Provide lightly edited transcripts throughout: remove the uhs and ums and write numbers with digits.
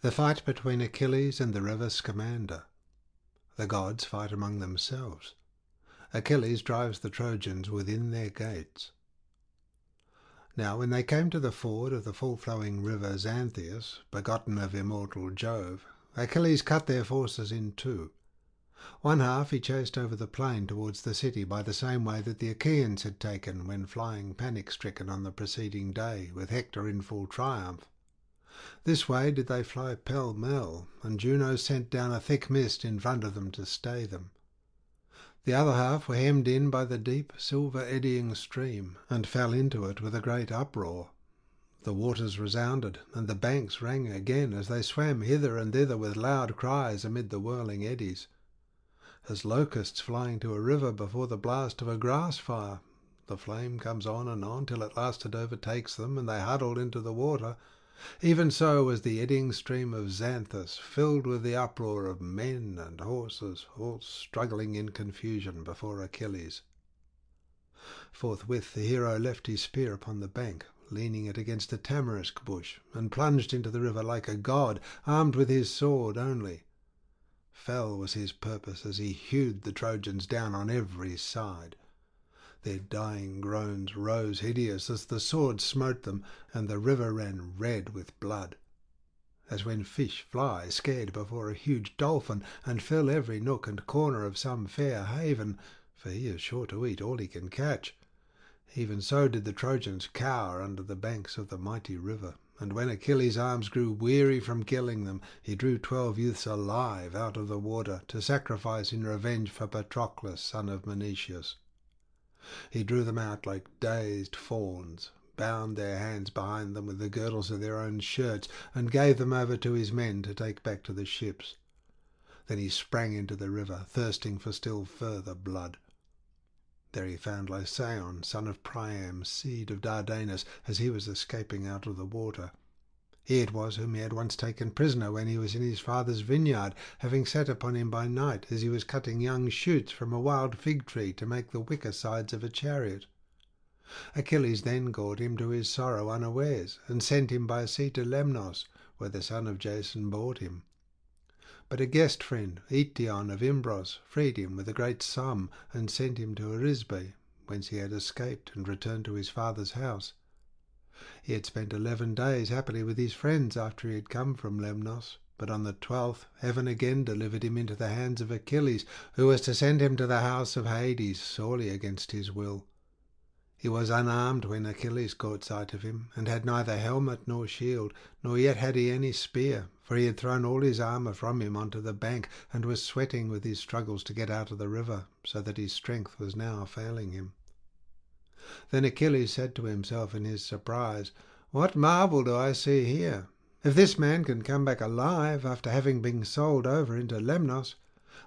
The fight between Achilles and the river Scamander. The gods fight among themselves. Achilles drives the Trojans within their gates. Now when they came to the ford of the full-flowing river Xanthius, begotten of immortal Jove, Achilles cut their forces in two. One half he chased over the plain towards the city by the same way that the Achaeans had taken when flying panic-stricken on the preceding day, with Hector in full triumph. This way did they fly pell-mell, and Juno sent down a thick mist in front of them to stay them. The other half were hemmed in by the deep, silver-eddying stream, and fell into it with a great uproar. The waters resounded, and the banks rang again as they swam hither and thither with loud cries amid the whirling eddies. As locusts flying to a river before the blast of a grass-fire, the flame comes on till at last it overtakes them, and they huddle into the water. Even so was the eddying stream of Xanthus filled with the uproar of men and horses, all struggling in confusion before Achilles. Forthwith the hero left his spear upon the bank, leaning it against a tamarisk bush, and plunged into the river like a god, armed with his sword only. Fell was his purpose as he hewed the Trojans down on every side. Their dying groans rose hideous as the sword smote them, and the river ran red with blood. As when fish fly scared before a huge dolphin, and fill every nook and corner of some fair haven, for he is sure to eat all he can catch. Even so did the Trojans cower under the banks of the mighty river, and when Achilles' arms grew weary from killing them, he drew 12 youths alive out of the water to sacrifice in revenge for Patroclus, son of Menoetius. He drew them out like dazed fawns, bound their hands behind them with the girdles of their own shirts, and gave them over to his men to take back to the ships. Then he sprang into the river, thirsting for still further blood. There he found Lycaon, son of Priam, seed of Dardanus, as he was escaping out of the water. He it was whom he had once taken prisoner when he was in his father's vineyard, having set upon him by night as he was cutting young shoots from a wild fig-tree to make the wicker sides of a chariot. Achilles then caught him to his sorrow unawares, and sent him by sea to Lemnos, where the son of Jason bought him. But a guest friend, Eetion of Imbros, freed him with a great sum, and sent him to Arisbe, whence he had escaped and returned to his father's house. He had spent 11 days happily with his friends after he had come from Lemnos, but on the 12th heaven again delivered him into the hands of Achilles, who was to send him to the house of Hades, sorely against his will. He was unarmed when Achilles caught sight of him, and had neither helmet nor shield, nor yet had he any spear, for he had thrown all his armour from him onto the bank, and was sweating with his struggles to get out of the river, so that his strength was now failing him. Then Achilles said to himself in his surprise, "What marvel do I see here? If this man can come back alive after having been sold over into Lemnos,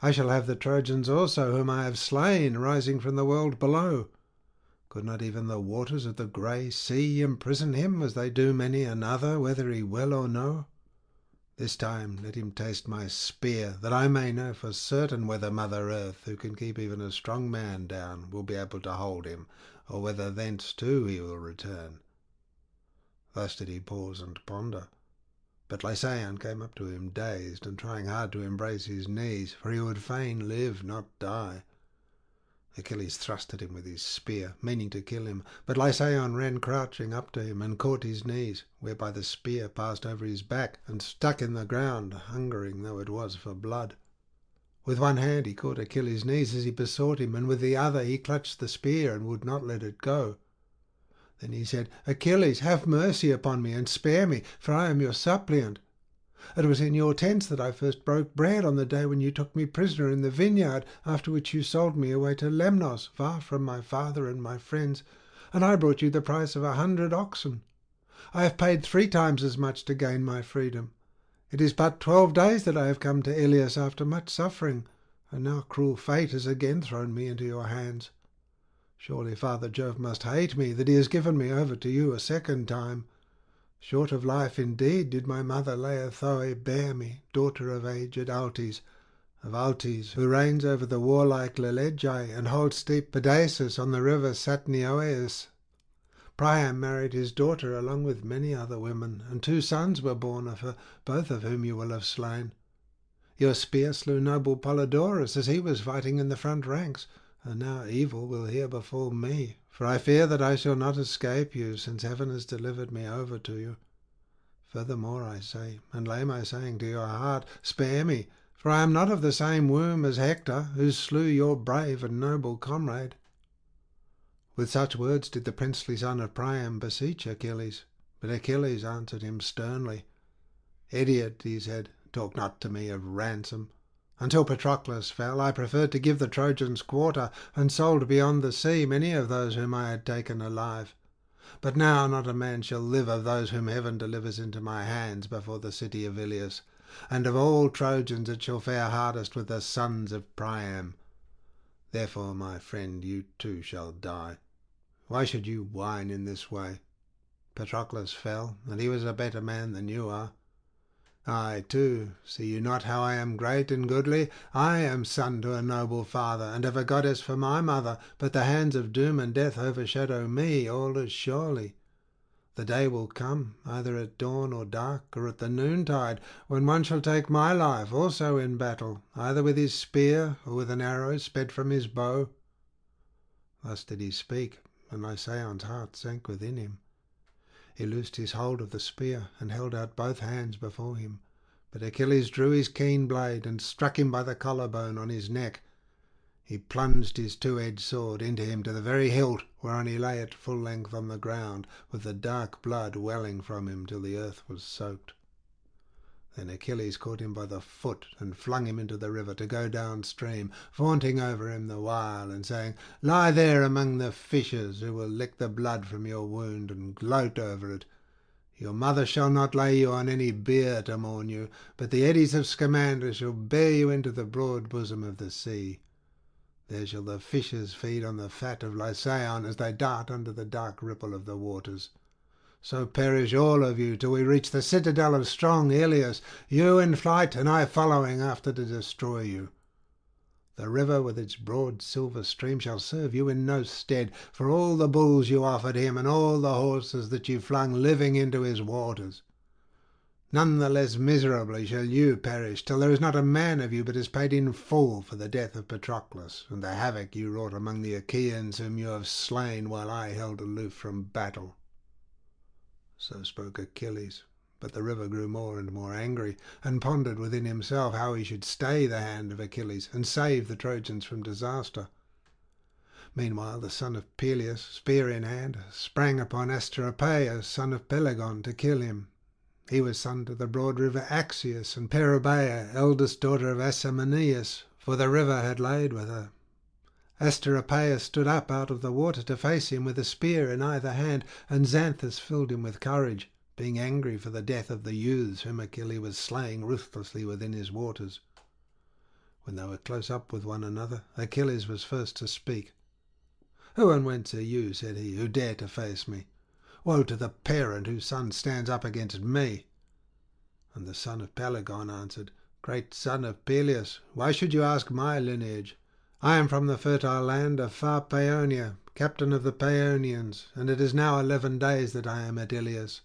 I shall have the Trojans also whom I have slain rising from the world below. Could not even the waters of the grey sea imprison him, as they do many another, whether he will or no? This time let him taste my spear, that I may know for certain whether Mother Earth, who can keep even a strong man down, will be able to hold him, or whether thence too he will return." Thus did he pause and ponder. But Lycaon came up to him dazed, and trying hard to embrace his knees, for he would fain live, not die. Achilles thrust at him with his spear, meaning to kill him, but Lycaon ran crouching up to him and caught his knees, whereby the spear passed over his back and stuck in the ground, hungering though it was for blood. With one hand he caught Achilles' knees as he besought him, and with the other he clutched the spear and would not let it go. Then he said, "Achilles, have mercy upon me and spare me, for I am your suppliant. It was in your tents that I first broke bread on the day when you took me prisoner in the vineyard, after which you sold me away to Lemnos, far from my father and my friends, and I brought you the price of 100 oxen. I have paid 3 times as much to gain my freedom. It is but 12 days that I have come to Iliad after much suffering, and now cruel fate has again thrown me into your hands. Surely Father Jove must hate me, that he has given me over to you a second time. Short of life indeed did my mother Laerthoe bear me, daughter of aged Altes, who reigns over the warlike Lelegae and holds steep Pedasus on the river Satnioeus. Priam married his daughter along with many other women, and 2 sons were born of her, both of whom you will have slain. Your spear slew noble Polydorus as he was fighting in the front ranks, and now evil will here befall me, for I fear that I shall not escape you, since heaven has delivered me over to you. Furthermore I say, and lay my saying to your heart, spare me, for I am not of the same womb as Hector, who slew your brave and noble comrade." With such words did the princely son of Priam beseech Achilles, but Achilles answered him sternly. "Idiot," he said, "talk not to me of ransom. Until Patroclus fell, I preferred to give the Trojans quarter, and sold beyond the sea many of those whom I had taken alive. But now not a man shall live of those whom heaven delivers into my hands before the city of Ilias, and of all Trojans it shall fare hardest with the sons of Priam. Therefore, my friend, you too shall die. Why should you whine in this way? Patroclus fell, and he was a better man than you are. I, too, see you not how I am great and goodly? I am son to a noble father, and have a goddess for my mother, but the hands of doom and death overshadow me all as surely. The day will come, either at dawn or dark, or at the noontide, when one shall take my life also in battle, either with his spear or with an arrow sped from his bow." Thus did he speak, and Lysaon's heart sank within him. He loosed his hold of the spear and held out both hands before him, but Achilles drew his keen blade and struck him by the collarbone on his neck. He plunged his 2-edged sword into him to the very hilt, whereon he lay at full length on the ground, with the dark blood welling from him till the earth was soaked. Then Achilles caught him by the foot and flung him into the river to go downstream, vaunting over him the while, and saying, "Lie there among the fishes, who will lick the blood from your wound and gloat over it. Your mother shall not lay you on any bier to mourn you, but the eddies of Scamander shall bear you into the broad bosom of the sea. There shall the fishes feed on the fat of Lysaon as they dart under the dark ripple of the waters. So perish all of you till we reach the citadel of strong Ilias, you in flight and I following after to destroy you. The river with its broad silver stream shall serve you in no stead, for all the bulls you offered him and all the horses that you flung living into his waters. None the less miserably shall you perish till there is not a man of you but is paid in full for the death of Patroclus and the havoc you wrought among the Achaeans whom you have slain while I held aloof from battle." So spoke Achilles, but the river grew more and more angry, and pondered within himself how he should stay the hand of Achilles and save the Trojans from disaster. Meanwhile the son of Peleus, spear in hand, sprang upon Asteropaeus, son of Pelegon, to kill him. He was son to the broad river Axius, and Perobaea, eldest daughter of Asamoneus, for the river had laid with her. Asteropaeus stood up out of the water to face him with a spear in either hand, and Xanthus filled him with courage, being angry for the death of the youths whom Achilles was slaying ruthlessly within his waters. When they were close up with one another, Achilles was first to speak. "Who and whence are you," said he, "who dare to face me? Woe to the parent whose son stands up against me." And the son of Pelegon answered, "Great son of Peleus, why should you ask my lineage? I am from the fertile land of far Paeonia, captain of the Paeonians, and it is now 11 days that I am at Ilias.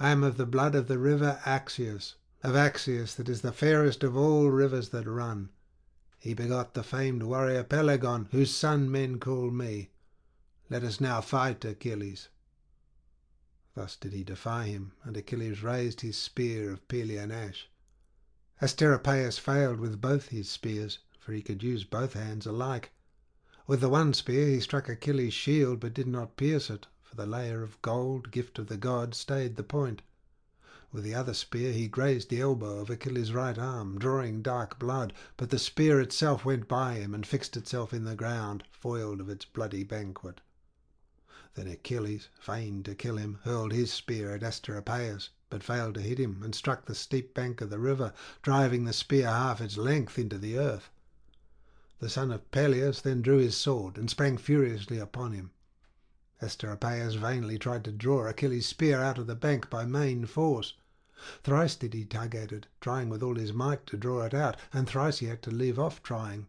I am of the blood of the river Axius, of Axius that is the fairest of all rivers that run. He begot the famed warrior Pelegon, whose son men call me. Let us now fight, Achilles." Thus did he defy him, and Achilles raised his spear of Pelian ash. Asteropaeus failed with both his spears, for he could use both hands alike. With the one spear he struck Achilles' shield, but did not pierce it, for the layer of gold, gift of the god, stayed the point. With the other spear he grazed the elbow of Achilles' right arm, drawing dark blood, but the spear itself went by him and fixed itself in the ground, foiled of its bloody banquet. Then Achilles, fain to kill him, hurled his spear at Asteropaeus, but failed to hit him, and struck the steep bank of the river, driving the spear half its length into the earth. The son of Peleus then drew his sword and sprang furiously upon him. Asteropaeus vainly tried to draw Achilles' spear out of the bank by main force. Thrice did he tug at it, trying with all his might to draw it out, and thrice he had to leave off trying.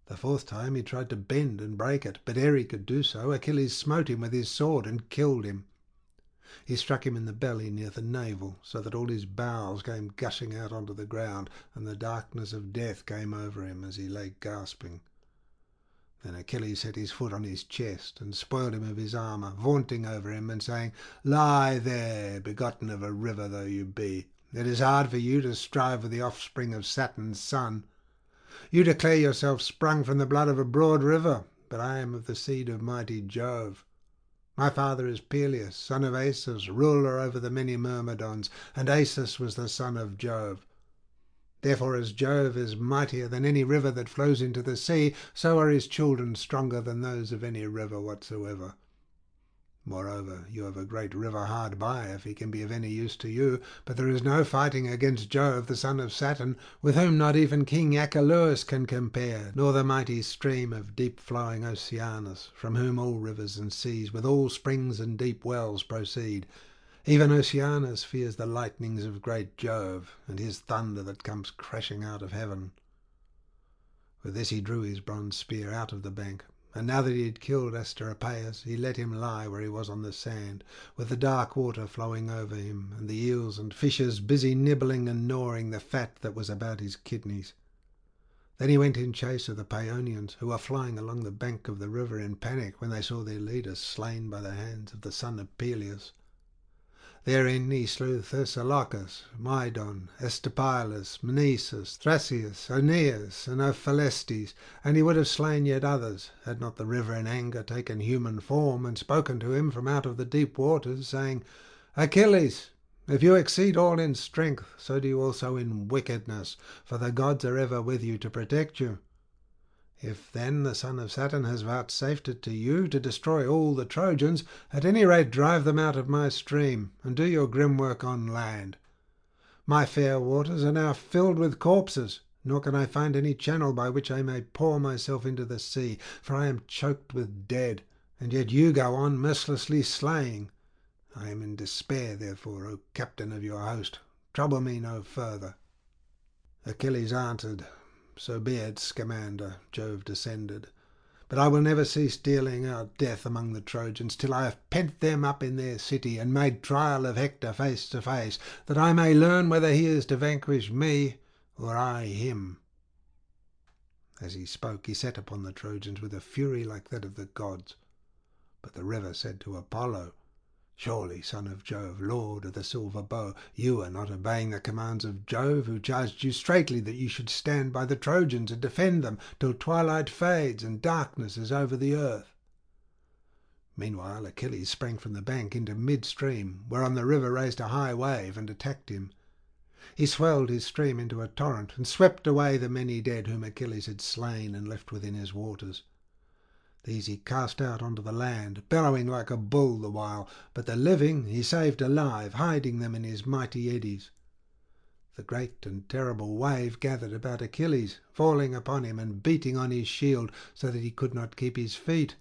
The fourth time he tried to bend and break it, but ere he could do so, Achilles smote him with his sword and killed him. He struck him in the belly near the navel, so that all his bowels came gushing out onto the ground, and the darkness of death came over him as he lay gasping. Then Achilles set his foot on his chest and spoiled him of his armour, vaunting over him and saying, "Lie there, begotten of a river though you be. It is hard for you to strive with the offspring of Saturn's son. You declare yourself sprung from the blood of a broad river, but I am of the seed of mighty Jove. My father is Peleus, son of Asus, ruler over the many Myrmidons, and Asus was the son of Jove. Therefore, as Jove is mightier than any river that flows into the sea, so are his children stronger than those of any river whatsoever. Moreover, you have a great river hard by, if he can be of any use to you, but there is no fighting against Jove, the son of Saturn, with whom not even King Achelous can compare, nor the mighty stream of deep-flowing Oceanus, from whom all rivers and seas, with all springs and deep wells, proceed. Even Oceanus fears the lightnings of great Jove, and his thunder that comes crashing out of heaven." With this he drew his bronze spear out of the bank, and now that he had killed Asteropaeus, he let him lie where he was on the sand, with the dark water flowing over him, and the eels and fishes busy nibbling and gnawing the fat that was about his kidneys. Then he went in chase of the Paeonians, who were flying along the bank of the river in panic when they saw their leader slain by the hands of the son of Peleus. Therein he slew Thessalocus, Mydon, Estepylus, Mnesus, Thracius, Aeneas, and Ophelestes, and he would have slain yet others, had not the river in anger taken human form and spoken to him from out of the deep waters, saying, "Achilles, if you exceed all in strength, so do you also in wickedness, for the gods are ever with you to protect you. If then the son of Saturn has vouchsafed it to you to destroy all the Trojans, at any rate drive them out of my stream, and do your grim work on land. My fair waters are now filled with corpses, nor can I find any channel by which I may pour myself into the sea, for I am choked with dead, and yet you go on mercilessly slaying. I am in despair, therefore, O captain of your host, trouble me no further." Achilles answered, "So be it, Scamander," Jove descended. "But I will never cease dealing out death among the Trojans till I have pent them up in their city and made trial of Hector face to face, that I may learn whether he is to vanquish me or I him." As he spoke, he set upon the Trojans with a fury like that of the gods. But the river said to Apollo, "Surely, son of Jove, lord of the silver bow, you are not obeying the commands of Jove, who charged you straitly that you should stand by the Trojans and defend them till twilight fades and darkness is over the earth." Meanwhile Achilles sprang from the bank into mid-stream, whereon the river raised a high wave and attacked him. He swelled his stream into a torrent and swept away the many dead whom Achilles had slain and left within his waters. These he cast out onto the land, bellowing like a bull the while, but the living he saved alive, hiding them in his mighty eddies. The great and terrible wave gathered about Achilles, falling upon him and beating on his shield so that he could not keep his feet.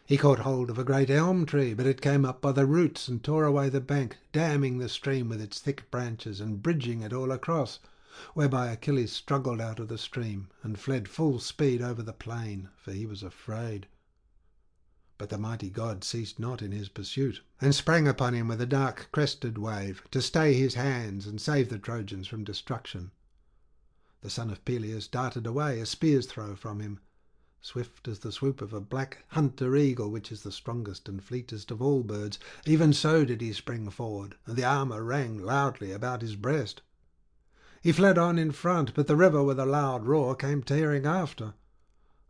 He caught hold of a great elm tree, but it came up by the roots and tore away the bank, damming the stream with its thick branches and bridging it all across, whereby Achilles struggled out of the stream and fled full speed over the plain, for he was afraid. But the mighty god ceased not in his pursuit, and sprang upon him with a dark-crested wave, to stay his hands and save the Trojans from destruction. The son of Peleus darted away a spear's throw from him. Swift as the swoop of a black hunter-eagle, which is the strongest and fleetest of all birds, even so did he spring forward, and the armour rang loudly about his breast. He fled on in front, but the river with a loud roar came tearing after.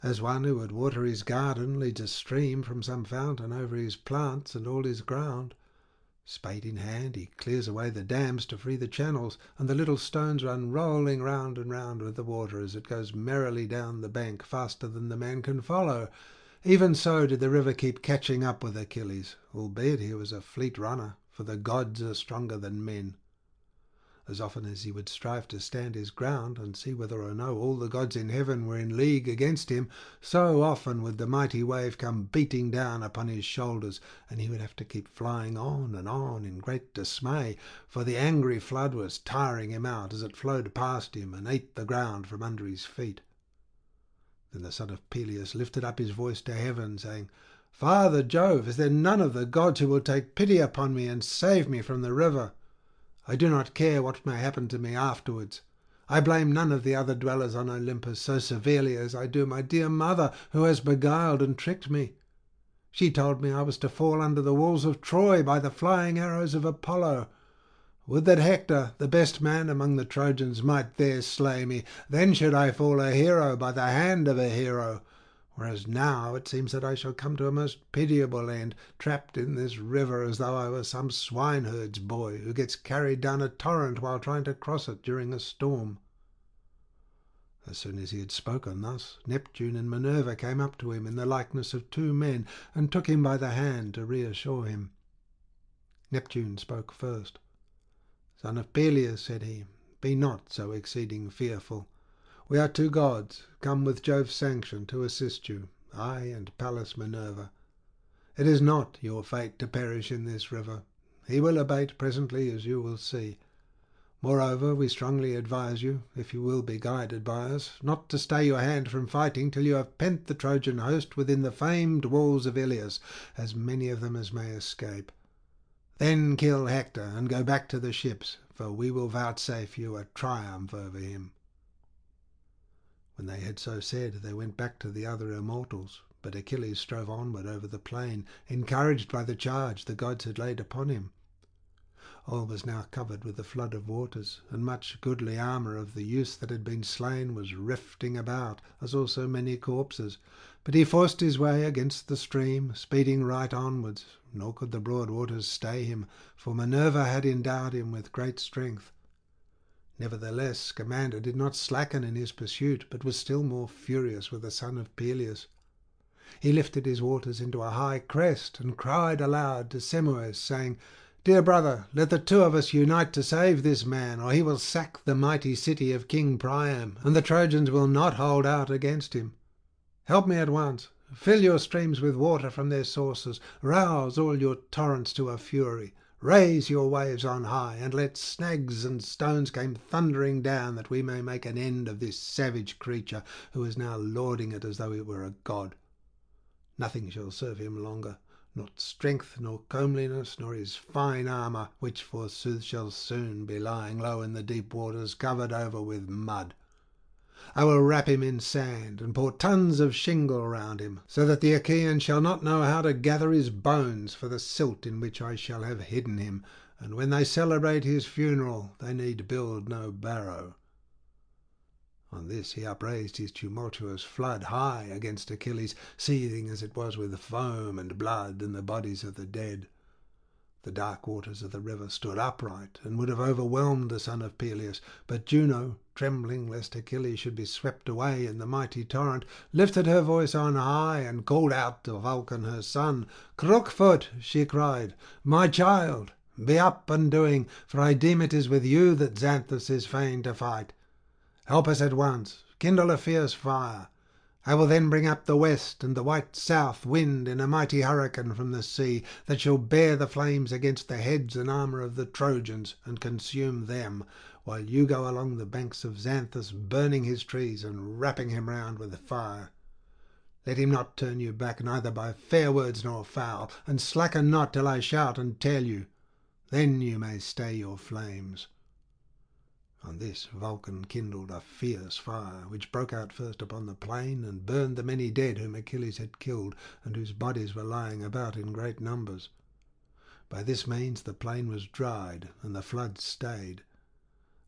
As one who would water his garden leads a stream from some fountain over his plants and all his ground. Spade in hand, he clears away the dams to free the channels, and the little stones run rolling round and round with the water as it goes merrily down the bank faster than the man can follow. Even so did the river keep catching up with Achilles, albeit he was a fleet runner, for the gods are stronger than men. As often as he would strive to stand his ground and see whether or no all the gods in heaven were in league against him, so often would the mighty wave come beating down upon his shoulders, and he would have to keep flying on and on in great dismay, for the angry flood was tiring him out as it flowed past him and ate the ground from under his feet. Then the son of Peleus lifted up his voice to heaven, saying, "Father Jove, is there none of the gods who will take pity upon me and save me from the river? I do not care what may happen to me afterwards. I blame none of the other dwellers on Olympus so severely as I do my dear mother, who has beguiled and tricked me. She told me I was to fall under the walls of Troy by the flying arrows of Apollo. Would that Hector, the best man among the Trojans, might there slay me. Then should I fall a hero by the hand of a hero. Whereas now it seems that I shall come to a most pitiable end, trapped in this river as though I were some swineherd's boy who gets carried down a torrent while trying to cross it during a storm." As soon as he had spoken thus, Neptune and Minerva came up to him in the likeness of two men, and took him by the hand to reassure him. Neptune spoke first. "Son of Peleus," said he, "be not so exceeding fearful. We are two gods, come with Jove's sanction to assist you, I and Pallas Minerva. It is not your fate to perish in this river. He will abate presently, as you will see. Moreover, we strongly advise you, if you will be guided by us, not to stay your hand from fighting till you have pent the Trojan host within the famed walls of Iliad, as many of them as may escape. Then kill Hector and go back to the ships, for we will vouchsafe you a triumph over him." When they had so said, they went back to the other immortals, but Achilles strove onward over the plain, encouraged by the charge the gods had laid upon him. All was now covered with a flood of waters, and much goodly armour of the youths that had been slain was rifting about, as also many corpses. But he forced his way against the stream, speeding right onwards, nor could the broad waters stay him, for Minerva had endowed him with great strength. Nevertheless, Scamander did not slacken in his pursuit, but was still more furious with the son of Peleus. He lifted his waters into a high crest, and cried aloud to Simois, saying, "Dear brother, let the two of us unite to save this man, or he will sack the mighty city of King Priam, and the Trojans will not hold out against him. Help me at once. Fill your streams with water from their sources. Rouse all your torrents to a fury. Raise your waves on high, and let snags and stones come thundering down, that we may make an end of this savage creature who is now lording it as though it were a god. Nothing shall serve him longer, not strength, nor comeliness, nor his fine armour, which forsooth shall soon be lying low in the deep waters, covered over with mud. I will wrap him in sand, and pour tons of shingle round him, so that the Achaeans shall not know how to gather his bones for the silt in which I shall have hidden him, and when they celebrate his funeral they need build no barrow." On this he upraised his tumultuous flood high against Achilles, seething as it was with foam and blood and the bodies of the dead. The dark waters of the river stood upright, and would have overwhelmed the son of Peleus, but Juno, trembling lest Achilles should be swept away in the mighty torrent, lifted her voice on high and called out to Vulcan her son. "Crookfoot," she cried, "my child, be up and doing, for I deem it is with you that Xanthus is fain to fight. Help us at once, kindle a fierce fire. I will then bring up the west and the white south wind in a mighty hurricane from the sea, that shall bear the flames against the heads and armour of the Trojans, and consume them, while you go along the banks of Xanthus, burning his trees and wrapping him round with fire. Let him not turn you back, neither by fair words nor foul, and slacken not till I shout and tell you. Then you may stay your flames." On this Vulcan kindled a fierce fire, which broke out first upon the plain, and burned the many dead whom Achilles had killed, and whose bodies were lying about in great numbers. By this means the plain was dried, and the flood stayed.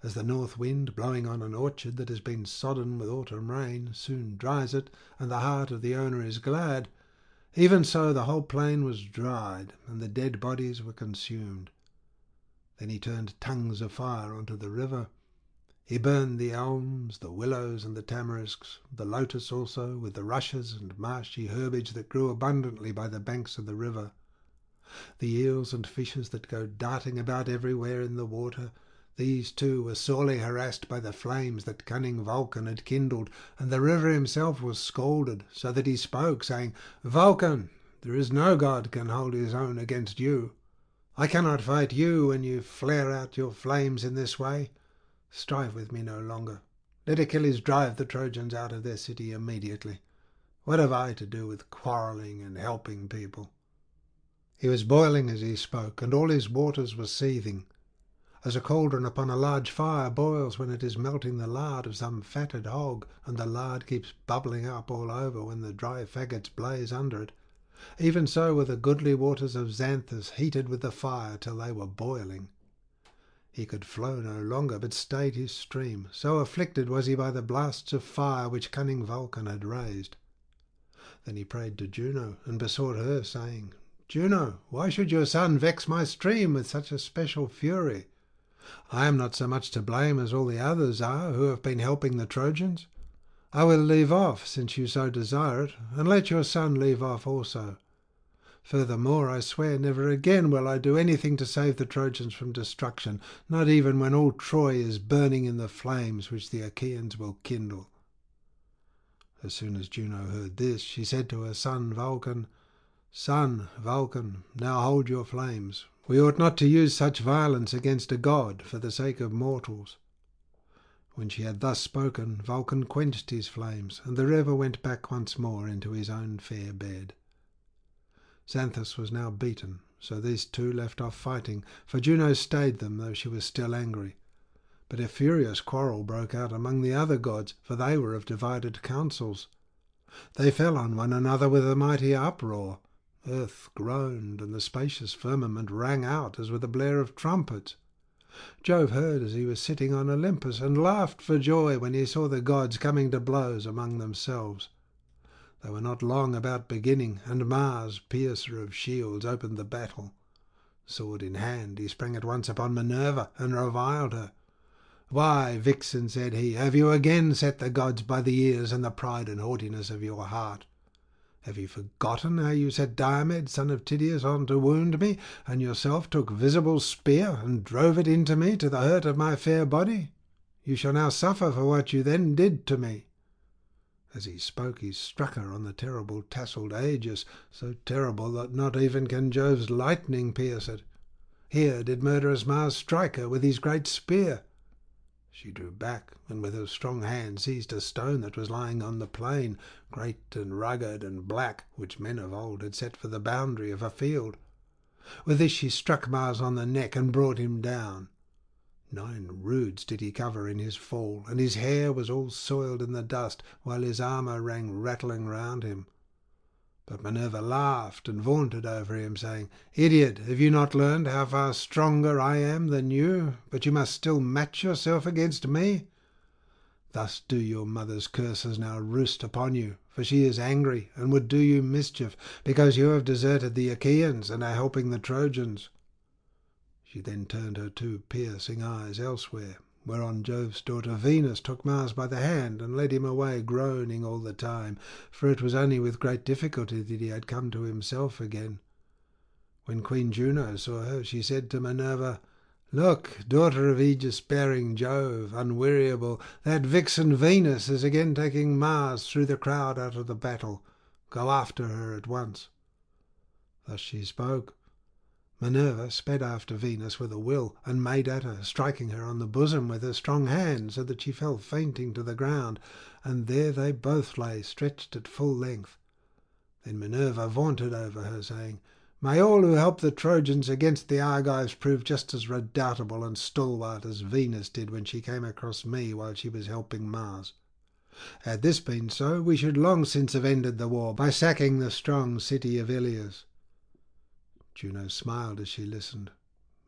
As the north wind, blowing on an orchard that has been sodden with autumn rain, soon dries it, and the heart of the owner is glad, even so the whole plain was dried, and the dead bodies were consumed. Then he turned tongues of fire onto the river. He burned the elms, the willows, and the tamarisks, the lotus also, with the rushes and marshy herbage that grew abundantly by the banks of the river. The eels and fishes that go darting about everywhere in the water, these too were sorely harassed by the flames that cunning Vulcan had kindled, and the river himself was scalded, so that he spoke, saying, "Vulcan, there is no god can hold his own against you. I cannot fight you when you flare out your flames in this way. Strive with me no longer. Let Achilles drive the Trojans out of their city immediately. What have I to do with quarrelling and helping people?" He was boiling as he spoke, and all his waters were seething, as a cauldron upon a large fire boils when it is melting the lard of some fatted hog, and the lard keeps bubbling up all over when the dry faggots blaze under it. Even so were the goodly waters of Xanthus heated with the fire till they were boiling. He could flow no longer, but stayed his stream, so afflicted was he by the blasts of fire which cunning Vulcan had raised. Then he prayed to Juno, and besought her, saying, "Juno, why should your son vex my stream with such a special fury? I am not so much to blame as all the others are who have been helping the Trojans. I will leave off, since you so desire it, and let your son leave off also. Furthermore, I swear never again will I do anything to save the Trojans from destruction, not even when all Troy is burning in the flames which the Achaeans will kindle." As soon as Juno heard this, she said to her son Vulcan, "Son Vulcan, now hold your flames. We ought not to use such violence against a god for the sake of mortals." When she had thus spoken, Vulcan quenched his flames, and the river went back once more into his own fair bed. Xanthus was now beaten, so these two left off fighting, for Juno stayed them, though she was still angry. But a furious quarrel broke out among the other gods, for they were of divided counsels. They fell on one another with a mighty uproar. Earth groaned, and the spacious firmament rang out as with a blare of trumpets. Jove heard as he was sitting on Olympus, and laughed for joy when he saw the gods coming to blows among themselves. They were not long about beginning, and Mars, piercer of shields, opened the battle. Sword in hand, he sprang at once upon Minerva, and reviled her. "Why, vixen," said he, "have you again set the gods by the ears in the pride and haughtiness of your heart? Have you forgotten how you set Diomed, son of Tydeus, on to wound me, and yourself took Visible's spear and drove it into me to the hurt of my fair body? You shall now suffer for what you then did to me." As he spoke, he struck her on the terrible tasselled aegis, so terrible that not even can Jove's lightning pierce it. Here did murderous Mars strike her with his great spear. She drew back, and with her strong hand seized a stone that was lying on the plain, great and rugged and black, which men of old had set for the boundary of a field. With this she struck Mars on the neck and brought him down. 9 roods did he cover in his fall, and his hair was all soiled in the dust, while his armour rang rattling round him. But Minerva laughed and vaunted over him, saying, "Idiot, have you not learned how far stronger I am than you, but you must still match yourself against me? Thus do your mother's curses now roost upon you, for she is angry and would do you mischief, because you have deserted the Achaeans and are helping the Trojans." She then turned her 2 piercing eyes elsewhere, whereon Jove's daughter Venus took Mars by the hand and led him away, groaning all the time, for it was only with great difficulty that he had come to himself again. When Queen Juno saw her, she said to Minerva, "Look, daughter of aegis-bearing Jove, unweariable, that vixen Venus is again taking Mars through the crowd out of the battle. Go after her at once." Thus she spoke. Minerva sped after Venus with a will, and made at her, striking her on the bosom with her strong hand, so that she fell fainting to the ground, and there they both lay, stretched at full length. Then Minerva vaunted over her, saying, "May all who help the Trojans against the Argives prove just as redoubtable and stalwart as Venus did when she came across me while she was helping Mars. Had this been so, we should long since have ended the war by sacking the strong city of Iliad." Juno smiled as she listened.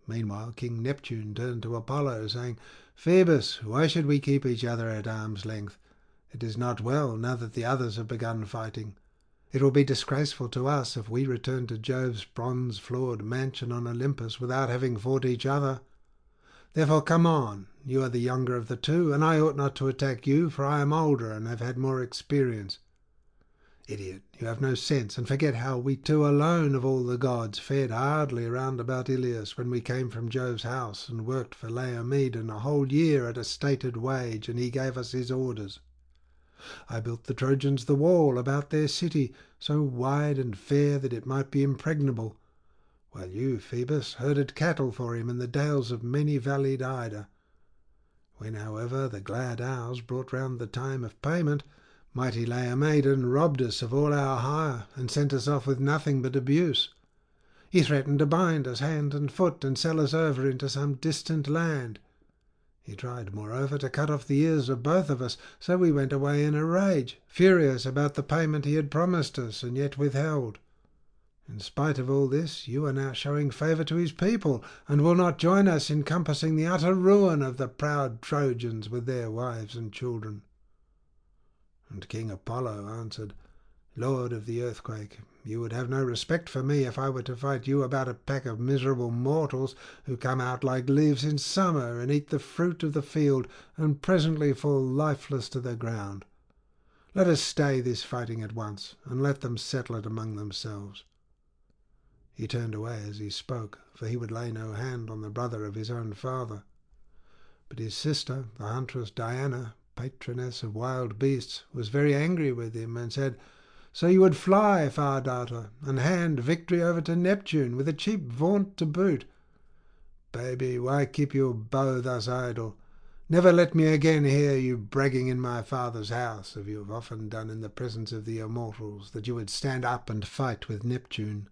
Meanwhile King Neptune turned to Apollo, saying, "Phoebus, why should we keep each other at arm's length? It is not well, now that the others have begun fighting. It will be disgraceful to us if we return to Jove's bronze-floored mansion on Olympus without having fought each other. Therefore come on. You are the younger of the 2, and I ought not to attack you, for I am older and have had more experience. Idiot, you have no sense, and forget how we 2 alone of all the gods fared hardly round about Iliad when we came from Jove's house and worked for Laomedon a whole year at a stated wage, and he gave us his orders. I built the Trojans the wall about their city, so wide and fair that it might be impregnable, while you, Phoebus, herded cattle for him in the dales of many-valleyed Ida. When, however, the glad hours brought round the time of payment, mighty Laomedon robbed us of all our hire, and sent us off with nothing but abuse. He threatened to bind us hand and foot, and sell us over into some distant land. He tried, moreover, to cut off the ears of both of us, so we went away in a rage, furious about the payment he had promised us, and yet withheld. In spite of all this, you are now showing favour to his people, and will not join us in compassing the utter ruin of the proud Trojans with their wives and children." And King Apollo answered, "Lord of the earthquake, you would have no respect for me if I were to fight you about a pack of miserable mortals who come out like leaves in summer and eat the fruit of the field and presently fall lifeless to the ground. Let us stay this fighting at once, and let them settle it among themselves." He turned away as he spoke, for he would lay no hand on the brother of his own father. But his sister, the huntress Diana, patroness of wild beasts, was very angry with him, and said, "So you would fly, Far Darter, and hand victory over to Neptune, with a cheap vaunt to boot? Baby, why keep your bow thus idle? Never let me again hear you bragging in my father's house, as you have often done in the presence of the immortals, that you would stand up and fight with Neptune."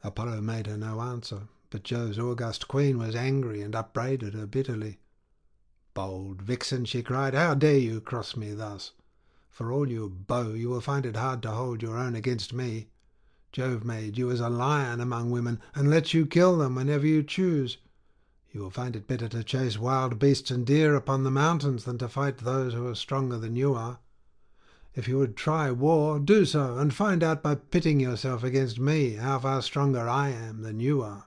Apollo made her no answer, but Jove's august queen was angry and upbraided her bitterly. "Bold vixen," she cried, "how dare you cross me thus? For all your bow, you will find it hard to hold your own against me. Jove made you as a lion among women, and lets you kill them whenever you choose. You will find it better to chase wild beasts and deer upon the mountains than to fight those who are stronger than you are. If you would try war, do so, and find out by pitting yourself against me how far stronger I am than you are."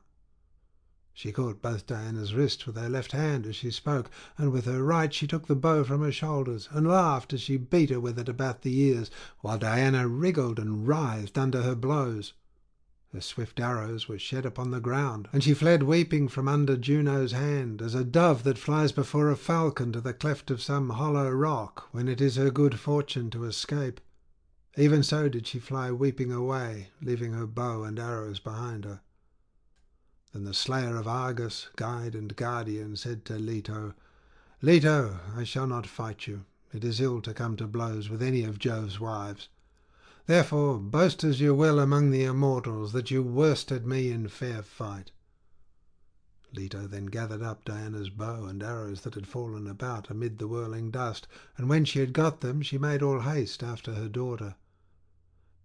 She caught both Diana's wrists with her left hand as she spoke, and with her right she took the bow from her shoulders, and laughed as she beat her with it about the ears, while Diana wriggled and writhed under her blows. Her swift arrows were shed upon the ground, and she fled weeping from under Juno's hand, as a dove that flies before a falcon to the cleft of some hollow rock, when it is her good fortune to escape. Even so did she fly weeping away, leaving her bow and arrows behind her. Then the slayer of Argus, guide and guardian, said to Leto, "Leto, I shall not fight you. It is ill to come to blows with any of Jove's wives. Therefore boast as you will among the immortals that you worsted me in fair fight." Leto then gathered up Diana's bow and arrows that had fallen about amid the whirling dust, and when she had got them she made all haste after her daughter.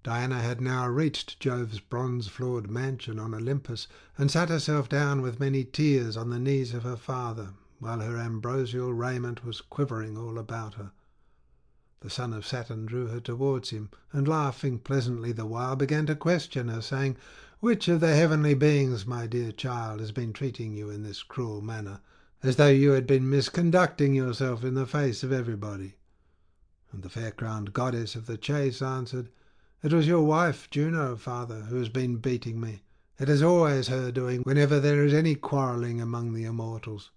Diana had now reached Jove's bronze-floored mansion on Olympus, and sat herself down with many tears on the knees of her father, while her ambrosial raiment was quivering all about her. The son of Saturn drew her towards him, and laughing pleasantly the while, began to question her, saying, "Which of the heavenly beings, my dear child, has been treating you in this cruel manner, as though you had been misconducting yourself in the face of everybody?" And the fair-crowned goddess of the chase answered, "It was your wife, Juno, father, who has been beating me. It is always her doing whenever there is any quarrelling among the immortals."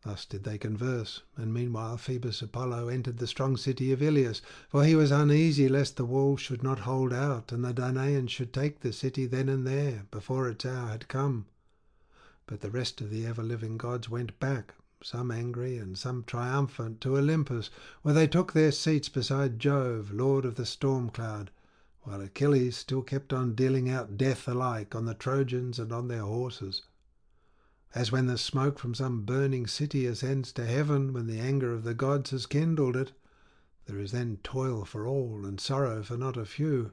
Thus did they converse, and meanwhile Phoebus Apollo entered the strong city of Iliad, for he was uneasy lest the walls should not hold out, and the Danaans should take the city then and there, before its hour had come. But the rest of the ever-living gods went back, some angry and some triumphant, to Olympus, where they took their seats beside Jove, lord of the storm cloud, while Achilles still kept on dealing out death alike on the Trojans and on their horses. As when the smoke from some burning city ascends to heaven when the anger of the gods has kindled it, there is then toil for all and sorrow for not a few.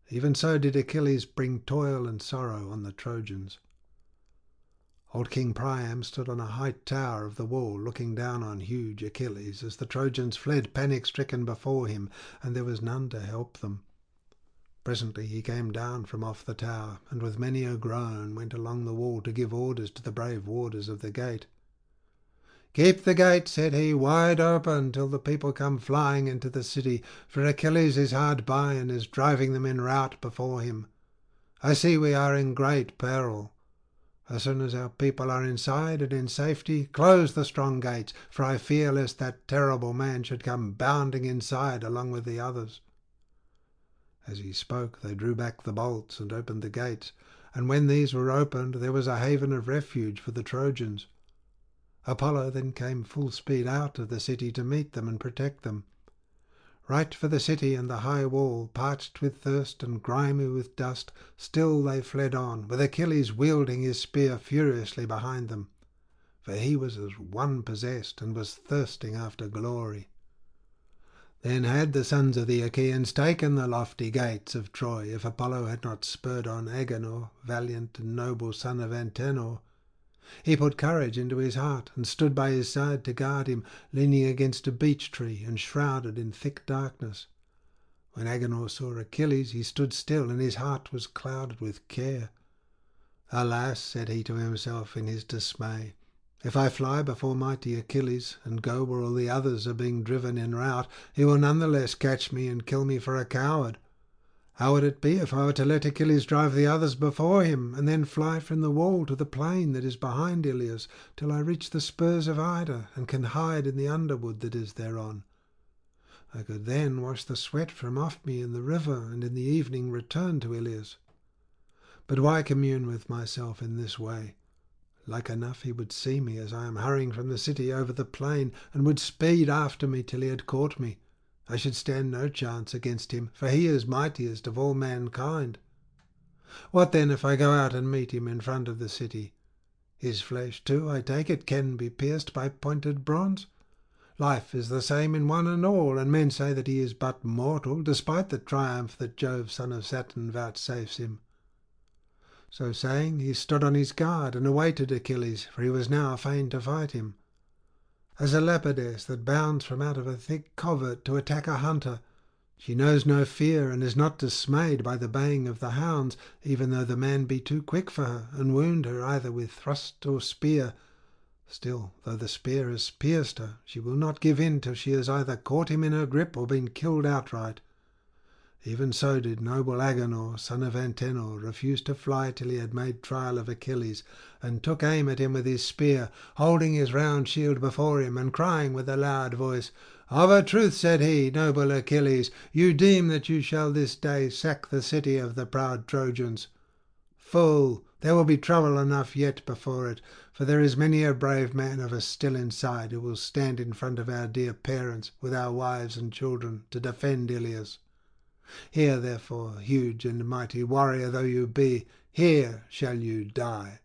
Even so did Achilles bring toil and sorrow on the Trojans. Old King Priam stood on a high tower of the wall, looking down on huge Achilles, as the Trojans fled panic-stricken before him, and there was none to help them. Presently he came down from off the tower, and with many a groan went along the wall to give orders to the brave warders of the gate. "Keep the gate," said he, "wide open till the people come flying into the city, for Achilles is hard by and is driving them in rout before him. I see we are in great peril. As soon as our people are inside and in safety, close the strong gates, for I fear lest that terrible man should come bounding inside along with the others." As he spoke, they drew back the bolts and opened the gates, and when these were opened, there was a haven of refuge for the Trojans. Apollo then came full speed out of the city to meet them and protect them. Right for the city and the high wall, parched with thirst and grimy with dust, still they fled on, with Achilles wielding his spear furiously behind them. For he was as one possessed, and was thirsting after glory. Then had the sons of the Achaeans taken the lofty gates of Troy, if Apollo had not spurred on Agenor, valiant and noble son of Antenor. He put courage into his heart, and stood by his side to guard him, leaning against a beech tree, and shrouded in thick darkness. When Agenor saw Achilles, he stood still, and his heart was clouded with care. "Alas," said he to himself in his dismay, "if I fly before mighty Achilles, and go where all the others are being driven in rout, he will none the less catch me and kill me for a coward. How would it be if I were to let Achilles drive the others before him, and then fly from the wall to the plain that is behind Ilias, till I reach the spurs of Ida, and can hide in the underwood that is thereon? I could then wash the sweat from off me in the river, and in the evening return to Ilias. But why commune with myself in this way? Like enough he would see me as I am hurrying from the city over the plain, and would speed after me till he had caught me. I should stand no chance against him, for he is mightiest of all mankind. What then if I go out and meet him in front of the city? His flesh, too, I take it, can be pierced by pointed bronze. Life is the same in one and all, and men say that he is but mortal, despite the triumph that Jove, son of Saturn, vouchsafes him." So saying, he stood on his guard and awaited Achilles, for he was now fain to fight him. As a leopardess that bounds from out of a thick covert to attack a hunter, she knows no fear, and is not dismayed by the baying of the hounds, even though the man be too quick for her, and wound her either with thrust or spear. Still, though the spear has pierced her, she will not give in till she has either caught him in her grip or been killed outright. Even so did noble Agenor, son of Antenor, refuse to fly till he had made trial of Achilles, and took aim at him with his spear, holding his round shield before him, and crying with a loud voice, "Of a truth," said he, "noble Achilles, you deem that you shall this day sack the city of the proud Trojans. Fool, there will be trouble enough yet before it, for there is many a brave man of us still inside, who will stand in front of our dear parents, with our wives and children, to defend Ilias. Here, therefore, huge and mighty warrior though you be, here shall you die."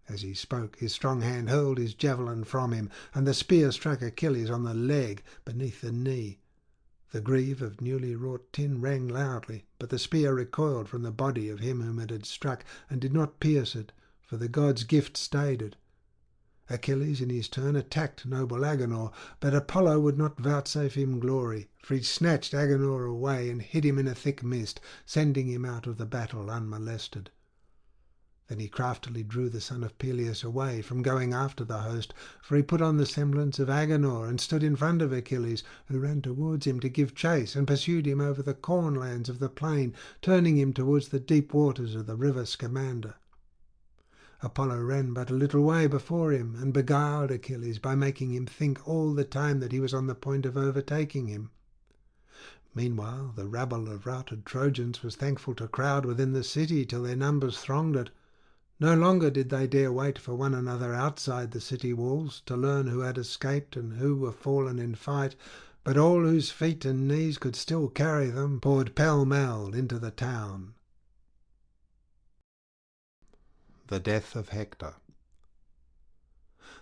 As he spoke, his strong hand hurled his javelin from him, and the spear struck Achilles on the leg beneath the knee. The greave of newly wrought tin rang loudly, but the spear recoiled from the body of him whom it had struck, and did not pierce it, for the god's gift stayed it. Achilles in his turn attacked noble Agenor, but Apollo would not vouchsafe him glory, for he snatched Agenor away and hid him in a thick mist, sending him out of the battle unmolested. Then he craftily drew the son of Peleus away from going after the host, for he put on the semblance of Agenor and stood in front of Achilles, who ran towards him to give chase, and pursued him over the cornlands of the plain, turning him towards the deep waters of the river Scamander. Apollo ran but a little way before him, and beguiled Achilles by making him think all the time that he was on the point of overtaking him. Meanwhile the rabble of routed Trojans was thankful to crowd within the city till their numbers thronged it. No longer did they dare wait for one another outside the city walls, to learn who had escaped and who were fallen in fight, but all whose feet and knees could still carry them poured pell-mell into the town. The death of Hector.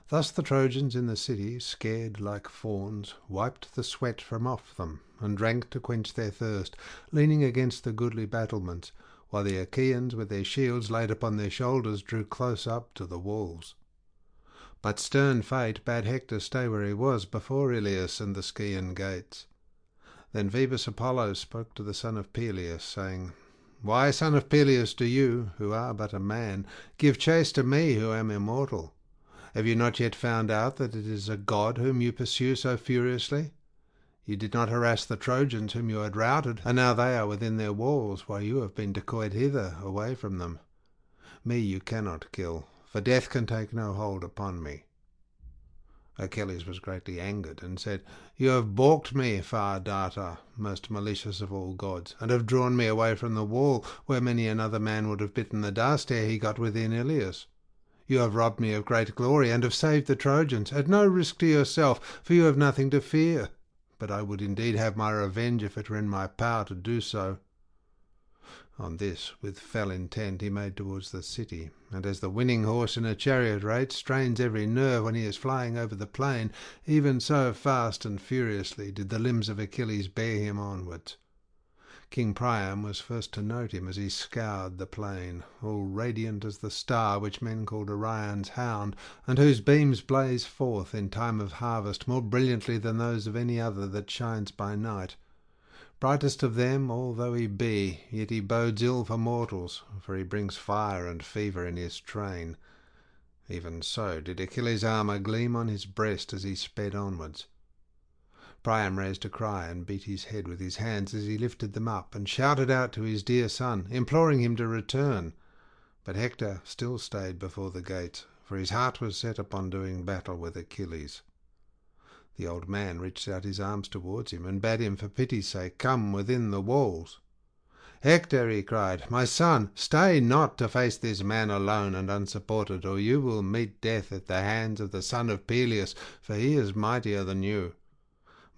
Thus the Trojans in the city, scared like fawns, wiped the sweat from off them, and drank to quench their thirst, leaning against the goodly battlements, while the Achaeans with their shields laid upon their shoulders drew close up to the walls. But stern fate bade Hector stay where he was before Ilias and the Scaean gates. Then Phoebus Apollo spoke to the son of Peleus, saying, "Why, son of Peleus, do you, who are but a man, give chase to me who am immortal? Have you not yet found out that it is a god whom you pursue so furiously? You did not harass the Trojans whom you had routed, and now they are within their walls, while you have been decoyed hither away from them. Me you cannot kill, for death can take no hold upon me." Achilles was greatly angered, and said, "You have balked me, Far Darter, most malicious of all gods, and have drawn me away from the wall, where many another man would have bitten the dust ere he got within Ilias. You have robbed me of great glory, and have saved the Trojans, at no risk to yourself, for you have nothing to fear. But I would indeed have my revenge if it were in my power to do so." On this, with fell intent, he made towards the city, and as the winning horse in a chariot race strains every nerve when he is flying over the plain, even so fast and furiously did the limbs of Achilles bear him onwards. King Priam was first to note him as he scoured the plain, all radiant as the star which men called Orion's hound, and whose beams blaze forth in time of harvest more brilliantly than those of any other that shines by night. Brightest of them although he be, yet he bodes ill for mortals, for he brings fire and fever in his train. Even so did Achilles' armour gleam on his breast as he sped onwards. Priam raised a cry and beat his head with his hands as he lifted them up, and shouted out to his dear son, imploring him to return. But Hector still stayed before the gates, for his heart was set upon doing battle with Achilles. The old man reached out his arms towards him, and bade him for pity's sake come within the walls. "Hector," he cried, "my son, stay not to face this man alone and unsupported, or you will meet death at the hands of the son of Peleus, for he is mightier than you.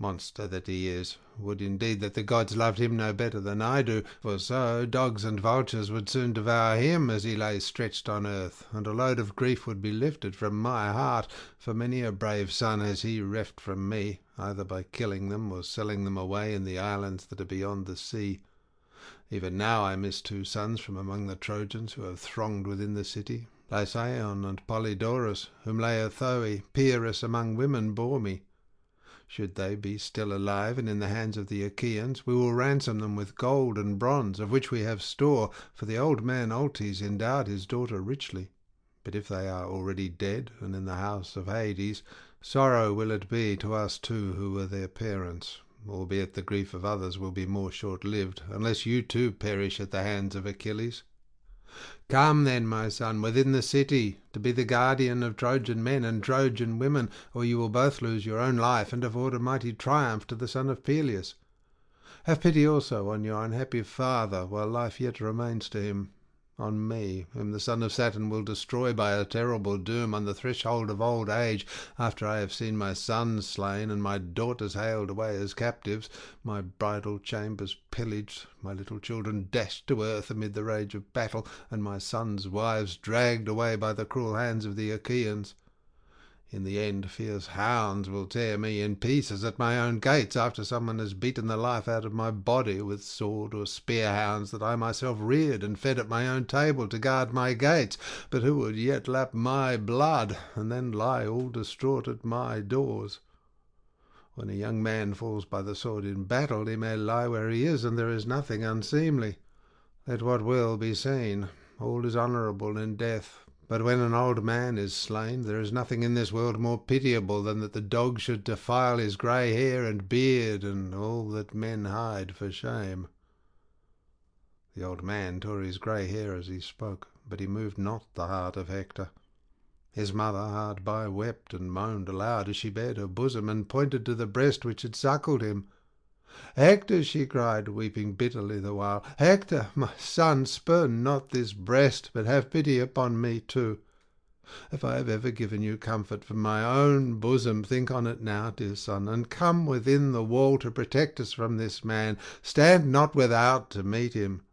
Monster that he is, would indeed that the gods loved him no better than I do, for so dogs and vultures would soon devour him as he lay stretched on earth, and a load of grief would be lifted from my heart, for many a brave son has he reft from me, either by killing them or selling them away in the islands that are beyond the sea. Even now I miss 2 sons from among the Trojans who have thronged within the city, Lycaon and Polydorus, whom Laerthoe, peeress among women, bore me. Should they be still alive and in the hands of the Achaeans, we will ransom them with gold and bronze, of which we have store, for the old man Ultes endowed his daughter richly. But if they are already dead and in the house of Hades, sorrow will it be to us too who were their parents, albeit the grief of others will be more short-lived, unless you too perish at the hands of Achilles. Come then, my son, within the city, to be the guardian of Trojan men and Trojan women, or you will both lose your own life and afford a mighty triumph to the son of Peleus. Have pity also on your unhappy father, while life yet remains to him, on me, whom the son of Saturn will destroy by a terrible doom on the threshold of old age, after I have seen my sons slain and my daughters haled away as captives, my bridal chambers pillaged, my little children dashed to earth amid the rage of battle, and my sons' wives dragged away by the cruel hands of the Achaeans. In the end fierce hounds will tear me in pieces at my own gates, after someone has beaten the life out of my body with sword or spear hounds that I myself reared and fed at my own table to guard my gates, but who would yet lap my blood, and then lie all distraught at my doors. When a young man falls by the sword in battle, he may lie where he is, and there is nothing unseemly. Let what will be seen, all is honourable in death. But when an old man is slain, there is nothing in this world more pitiable than that the dog should defile his grey hair and beard, and all that men hide for shame." The old man tore his grey hair as he spoke, but he moved not the heart of Hector. His mother hard by wept and moaned aloud as she bared her bosom and pointed to the breast which had suckled him. "Hector," she cried, weeping bitterly the while, "Hector, my son, spurn not this breast, but have pity upon me too. If I have ever given you comfort from my own bosom, think on it now, dear son, and come within the wall to protect us from this man. Stand not without to meet him.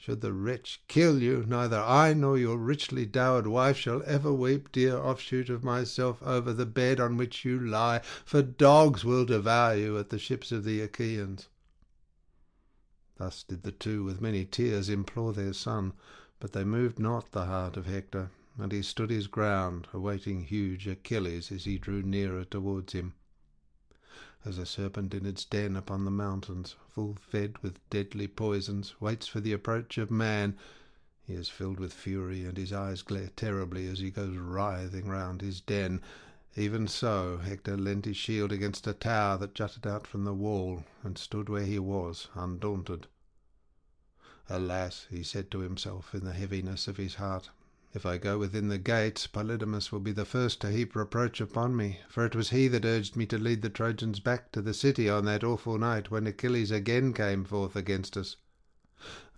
Should the wretch kill you, neither I nor your richly dowered wife shall ever weep, dear offshoot of myself, over the bed on which you lie, for dogs will devour you at the ships of the Achaeans." Thus did the 2 with many tears implore their son, but they moved not the heart of Hector, and he stood his ground, awaiting huge Achilles as he drew nearer towards him. As a serpent in its den upon the mountains, full fed with deadly poisons, waits for the approach of man, he is filled with fury, and his eyes glare terribly as he goes writhing round his den, even so Hector leant his shield against a tower that jutted out from the wall, and stood where he was, undaunted. "Alas," he said to himself in the heaviness of his heart, "if I go within the gates, Polydamas will be the first to heap reproach upon me, for it was he that urged me to lead the Trojans back to the city on that awful night when Achilles again came forth against us.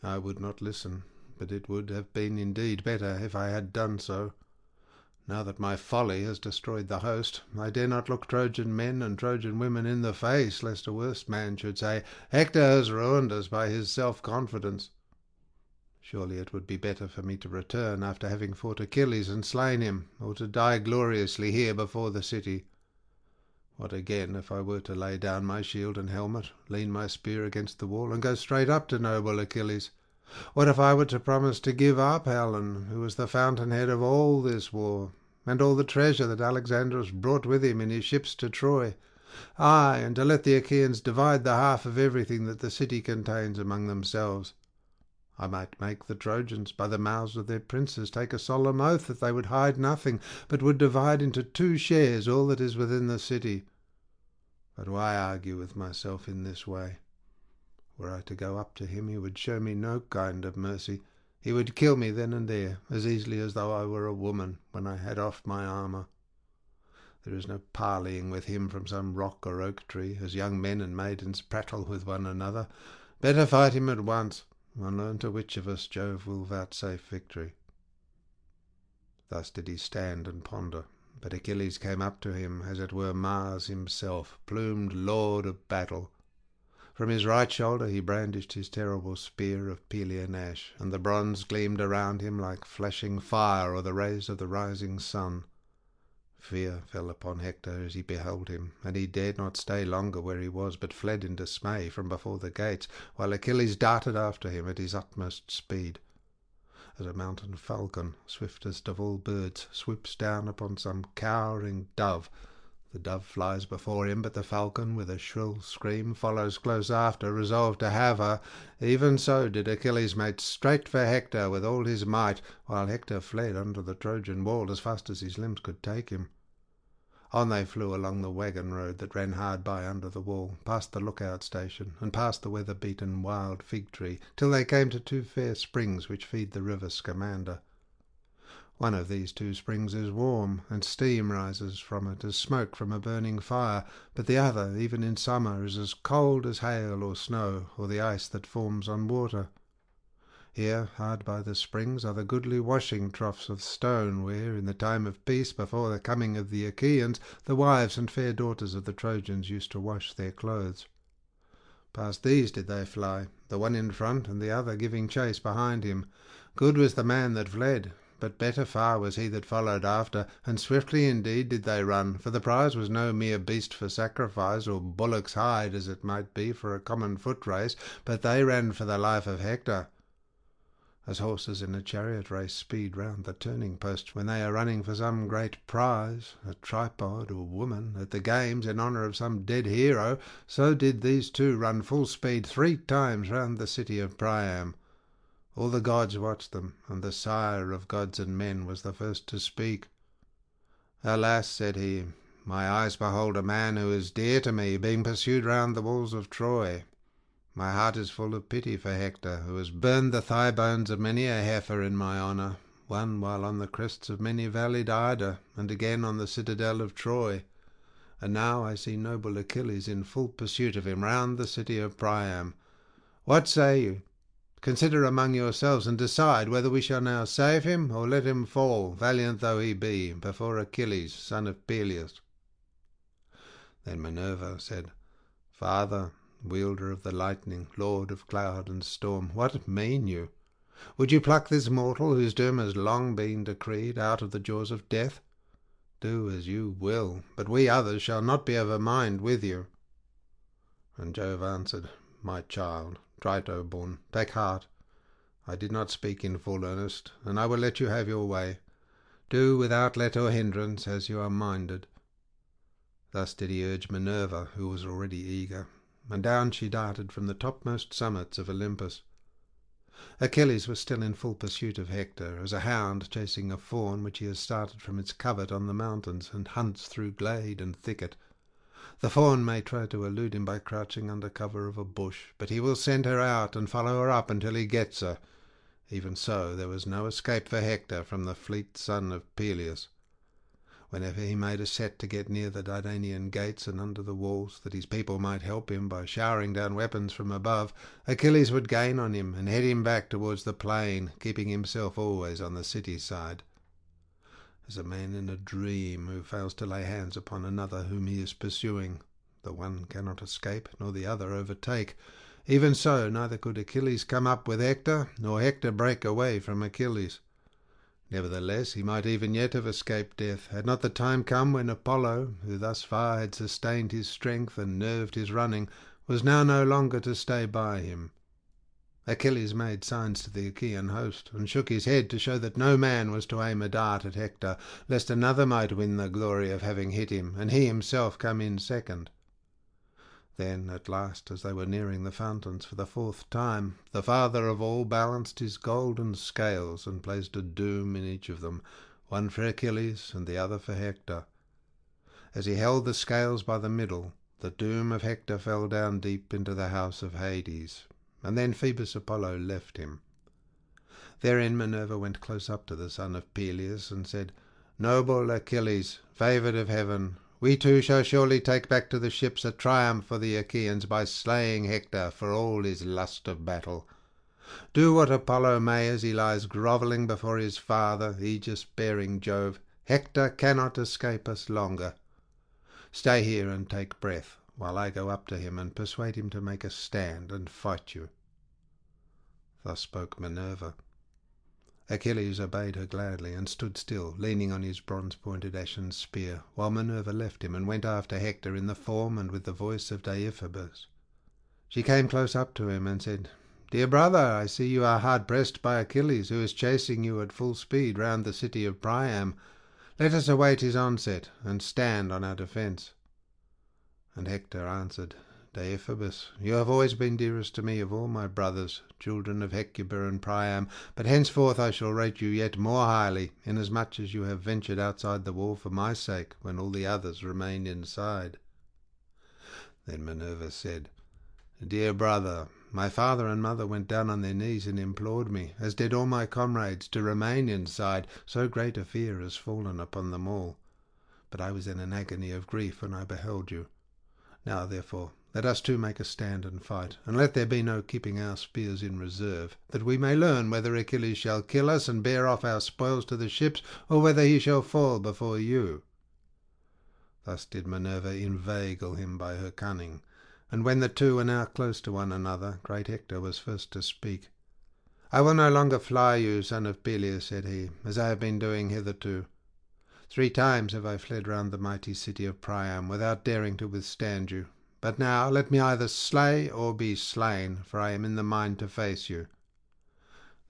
I would not listen, but it would have been indeed better if I had done so. Now that my folly has destroyed the host, I dare not look Trojan men and Trojan women in the face, lest a worse man should say, Hector has ruined us by his self-confidence. Surely it would be better for me to return after having fought Achilles and slain him, or to die gloriously here before the city. What again if I were to lay down my shield and helmet, lean my spear against the wall, and go straight up to noble Achilles? What if I were to promise to give up Helen, who was the fountainhead of all this war, and all the treasure that Alexandrus brought with him in his ships to Troy? Ay, and to let the Achaeans divide the half of everything that the city contains among themselves. I might make the Trojans, by the mouths of their princes, take a solemn oath that they would hide nothing, but would divide into 2 shares all that is within the city. But why argue with myself in this way? Were I to go up to him, he would show me no kind of mercy. He would kill me then and there, as easily as though I were a woman, when I had off my armour. There is no parleying with him from some rock or oak tree, as young men and maidens prattle with one another. Better fight him at once, and learn to which of us Jove will vouchsafe victory. Thus did he stand and ponder, but Achilles came up to him, as it were Mars himself, plumed lord of battle. From his right shoulder he brandished his terrible spear of Pelian ash, and the bronze gleamed around him like flashing fire or the rays of the rising sun. Fear fell upon Hector as he beheld him, and he dared not stay longer where he was, but fled in dismay from before the gates, while Achilles darted after him at his utmost speed. As a mountain falcon, swiftest of all birds, swoops down upon some cowering dove, the dove flies before him, but the falcon, with a shrill scream, follows close after, resolved to have her. Even so did Achilles make straight for Hector with all his might, while Hector fled under the Trojan wall as fast as his limbs could take him. On they flew along the waggon road that ran hard by under the wall, past the lookout station, and past the weather-beaten wild fig-tree, till they came to 2 fair springs which feed the river Scamander. One of these 2 springs is warm, and steam rises from it as smoke from a burning fire, but the other, even in summer, is as cold as hail or snow, or the ice that forms on water. Here, hard by the springs, are the goodly washing troughs of stone, where, in the time of peace, before the coming of the Achaeans, the wives and fair daughters of the Trojans used to wash their clothes. Past these did they fly, the one in front, and the other giving chase behind him. Good was the man that fled, but better far was he that followed after, and swiftly indeed did they run, for the prize was no mere beast for sacrifice, or bullock's hide, as it might be, for a common foot race, but they ran for the life of Hector. As horses in a chariot race speed round the turning post when they are running for some great prize, a tripod or woman, at the games in honour of some dead hero, so did these 2 run full speed 3 times round the city of Priam. All the gods watched them, and the sire of gods and men was the first to speak. Alas, said he, my eyes behold a man who is dear to me, being pursued round the walls of Troy. My heart is full of pity for Hector, who has burned the thigh bones of many a heifer in my honour, one while on the crests of many valleyed Ida, and again on the citadel of Troy. And now I see noble Achilles in full pursuit of him round the city of Priam. What say you? Consider among yourselves, and decide whether we shall now save him, or let him fall, valiant though he be, before Achilles, son of Peleus. Then Minerva said, Father, wielder of the lightning, lord of cloud and storm, what mean you? Would you pluck this mortal, whose doom has long been decreed, out of the jaws of death? Do as you will, but we others shall not be of a mind with you. And Jove answered, My child, Trito-born, take heart. I did not speak in full earnest, and I will let you have your way. Do without let or hindrance as you are minded. Thus did he urge Minerva, who was already eager, and down she darted from the topmost summits of Olympus. Achilles was still in full pursuit of Hector, as a hound chasing a fawn which he has started from its covert on the mountains, and hunts through glade and thicket. The fawn may try to elude him by crouching under cover of a bush, but he will send her out and follow her up until he gets her. Even so, there was no escape for Hector from the fleet son of Peleus. Whenever he made a set to get near the Dardanian gates and under the walls, that his people might help him by showering down weapons from above, Achilles would gain on him and head him back towards the plain, keeping himself always on the city side. as a man in a dream who fails to lay hands upon another whom he is pursuing. The one cannot escape, nor the other overtake. Even so, neither could Achilles come up with Hector, nor Hector break away from Achilles. Nevertheless, he might even yet have escaped death, had not the time come when Apollo, who thus far had sustained his strength and nerved his running, was now no longer to stay by him. Achilles made signs to the Achaean host, and shook his head to show that no man was to aim a dart at Hector, lest another might win the glory of having hit him, and he himself come in second. Then, at last, as they were nearing the fountains for the fourth time, the father of all balanced his golden scales, and placed a doom in each of them, one for Achilles and the other for Hector. As he held the scales by the middle, the doom of Hector fell down deep into the house of Hades, and then Phoebus Apollo left him. Therein Minerva went close up to the son of Peleus, and said, "Noble Achilles, favoured of heaven, we too shall surely take back to the ships a triumph for the Achaeans by slaying Hector for all his lust of battle. Do what Apollo may as he lies grovelling before his father, aegis-bearing Jove, Hector cannot escape us longer. Stay here and take breath, while I go up to him and persuade him to make a stand and fight you." Thus spoke Minerva. Achilles obeyed her gladly, and stood still, leaning on his bronze-pointed ashen spear, while Minerva left him and went after Hector in the form and with the voice of Deiphobus. She came close up to him and said, "Dear brother, I see you are hard pressed by Achilles, who is chasing you at full speed round the city of Priam. Let us await his onset, and stand on our defence." And Hector answered, "Deiphobus, you have always been dearest to me of all my brothers, children of Hecuba and Priam, but henceforth I shall rate you yet more highly, inasmuch as you have ventured outside the wall for my sake, when all the others remained inside." Then Minerva said, "Dear brother, my father and mother went down on their knees and implored me, as did all my comrades, to remain inside, so great a fear has fallen upon them all. But I was in an agony of grief when I beheld you. Now, therefore, let us too make a stand and fight, and let there be no keeping our spears in reserve, that we may learn whether Achilles shall kill us and bear off our spoils to the ships, or whether he shall fall before you." Thus did Minerva inveigle him by her cunning, and when the two were now close to one another, great Hector was first to speak. "I will no longer fly you, son of Peleus," said he, "as I have been doing hitherto. 3 times have I fled round the mighty city of Priam, without daring to withstand you. But now let me either slay or be slain, for I am in the mind to face you.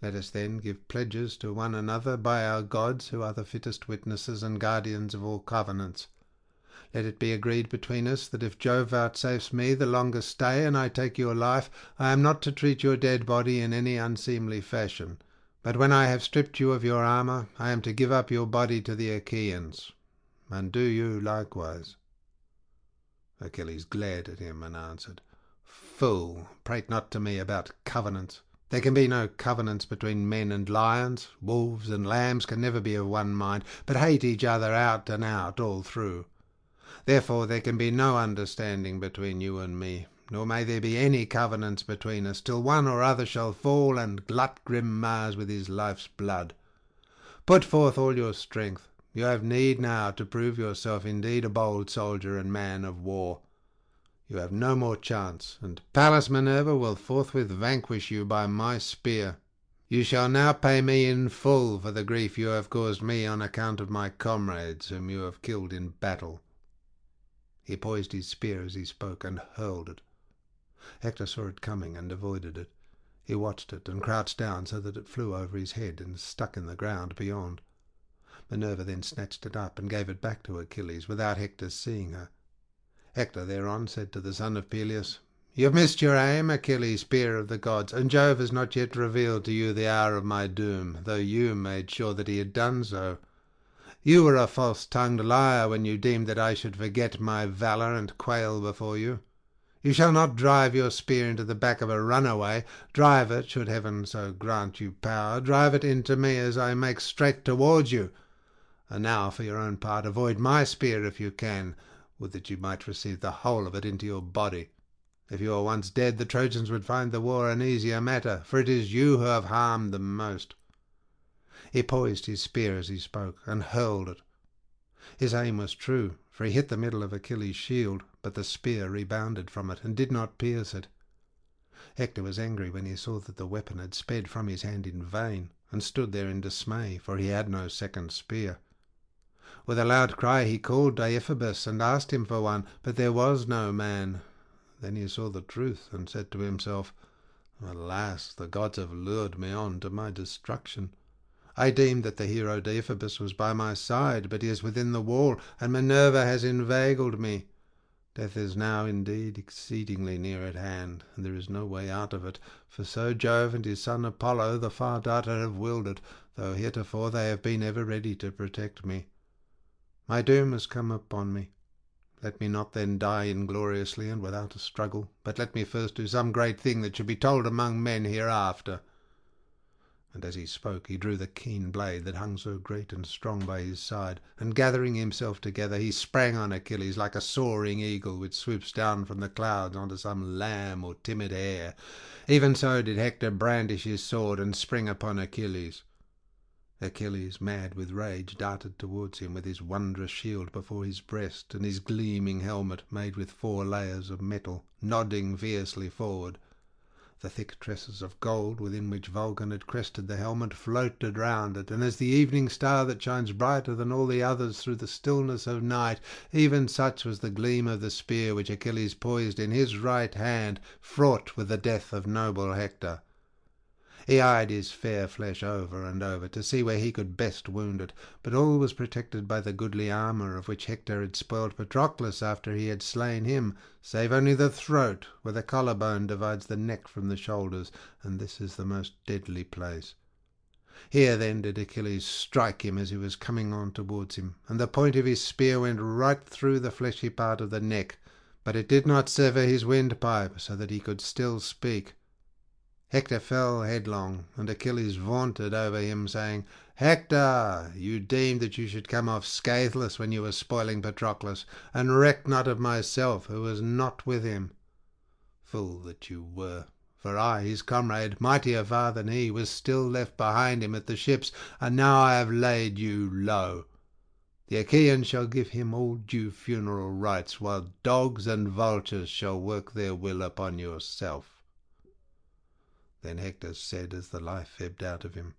Let us then give pledges to one another by our gods, who are the fittest witnesses and guardians of all covenants. Let it be agreed between us that if Jove vouchsafes me the longer stay, and I take your life, I am not to treat your dead body in any unseemly fashion. But when I have stripped you of your armour, I am to give up your body to the Achaeans. And do you likewise." Achilles glared at him and answered, "Fool, prate not to me about covenants. There can be no covenants between men and lions. Wolves and lambs can never be of one mind, but hate each other out and out all through. Therefore there can be no understanding between you and me, nor may there be any covenants between us, till one or other shall fall and glut grim Mars with his life's blood. Put forth all your strength. You have need now to prove yourself indeed a bold soldier and man of war. You have no more chance, and Pallas Minerva will forthwith vanquish you by my spear. You shall now pay me in full for the grief you have caused me on account of my comrades whom you have killed in battle." He poised his spear as he spoke, and hurled it. Hector saw it coming and avoided it. He watched it, and crouched down so that it flew over his head and stuck in the ground beyond. Minerva then snatched it up and gave it back to Achilles, without Hector's seeing her. Hector thereon said to the son of Peleus, "You have missed your aim, Achilles, peer of the gods, and Jove has not yet revealed to you the hour of my doom, though you made sure that he had done so. You were a false-tongued liar when you deemed that I should forget my valour and quail before you. You shall not drive your spear into the back of a runaway. Drive it, should heaven so grant you power, drive it into me as I make straight towards you. And now, for your own part, avoid my spear if you can. Would that you might receive the whole of it into your body. If you are once dead, the Trojans would find the war an easier matter, for it is you who have harmed them most. He poised his spear as he spoke, and hurled it. His aim was true, for he hit the middle of Achilles' shield, but the spear rebounded from it and did not pierce it. Hector was angry when he saw that the weapon had sped from his hand in vain, and stood there in dismay, for he had no second spear. With a loud cry he called Deiphobus and asked him for one, but there was no man. Then he saw the truth, and said to himself, "Alas, the gods have lured me on to my destruction. I deemed that the hero Deiphobus was by my side, but he is within the wall, and Minerva has inveigled me. Death is now indeed exceedingly near at hand, and there is no way out of it, for so Jove and his son Apollo, the Far-Darter, have willed it, though heretofore they have been ever ready to protect me. My doom has come upon me. Let me not then die ingloriously and without a struggle, but let me first do some great thing that should be told among men hereafter." And as he spoke he drew the keen blade that hung so great and strong by his side, and gathering himself together he sprang on Achilles like a soaring eagle which swoops down from the clouds onto some lamb or timid hare. Even so did Hector brandish his sword and spring upon Achilles. Achilles, mad with rage, darted towards him with his wondrous shield before his breast, and his gleaming helmet, made with 4 layers of metal, nodding fiercely forward. The thick tresses of gold within which Vulcan had crested the helmet floated round it, and as the evening star that shines brighter than all the others through the stillness of night, even such was the gleam of the spear which Achilles poised in his right hand, fraught with the death of noble Hector. He eyed his fair flesh over and over to see where he could best wound it, but all was protected by the goodly armour of which Hector had spoiled Patroclus after he had slain him, save only the throat, where the collarbone divides the neck from the shoulders, and this is the most deadly place. Here then did Achilles strike him as he was coming on towards him, and the point of his spear went right through the fleshy part of the neck, but it did not sever his windpipe, so that he could still speak. Hector fell headlong, and Achilles vaunted over him, saying, "Hector, you deemed that you should come off scatheless when you were spoiling Patroclus, and recked not of myself, who was not with him. Fool that you were! For I, his comrade, mightier far than he, was still left behind him at the ships, and now I have laid you low. The Achaeans shall give him all due funeral rites, while dogs and vultures shall work their will upon yourself." Then Hector said, as the life ebbed out of him,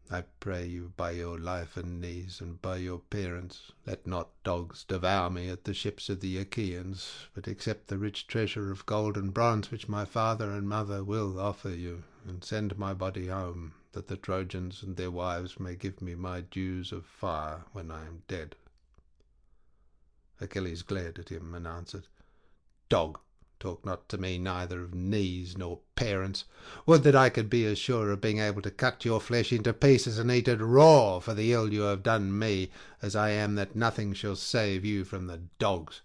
"I pray you by your life and knees, and by your parents, let not dogs devour me at the ships of the Achaeans, but accept the rich treasure of gold and bronze which my father and mother will offer you, and send my body home, that the Trojans and their wives may give me my dues of fire when I am dead." Achilles glared at him and answered, "Dog, talk not to me neither of knees nor parents. Would that I could be as sure of being able to cut your flesh into pieces and eat it raw for the ill you have done me, as I am that nothing shall save you from the dogs.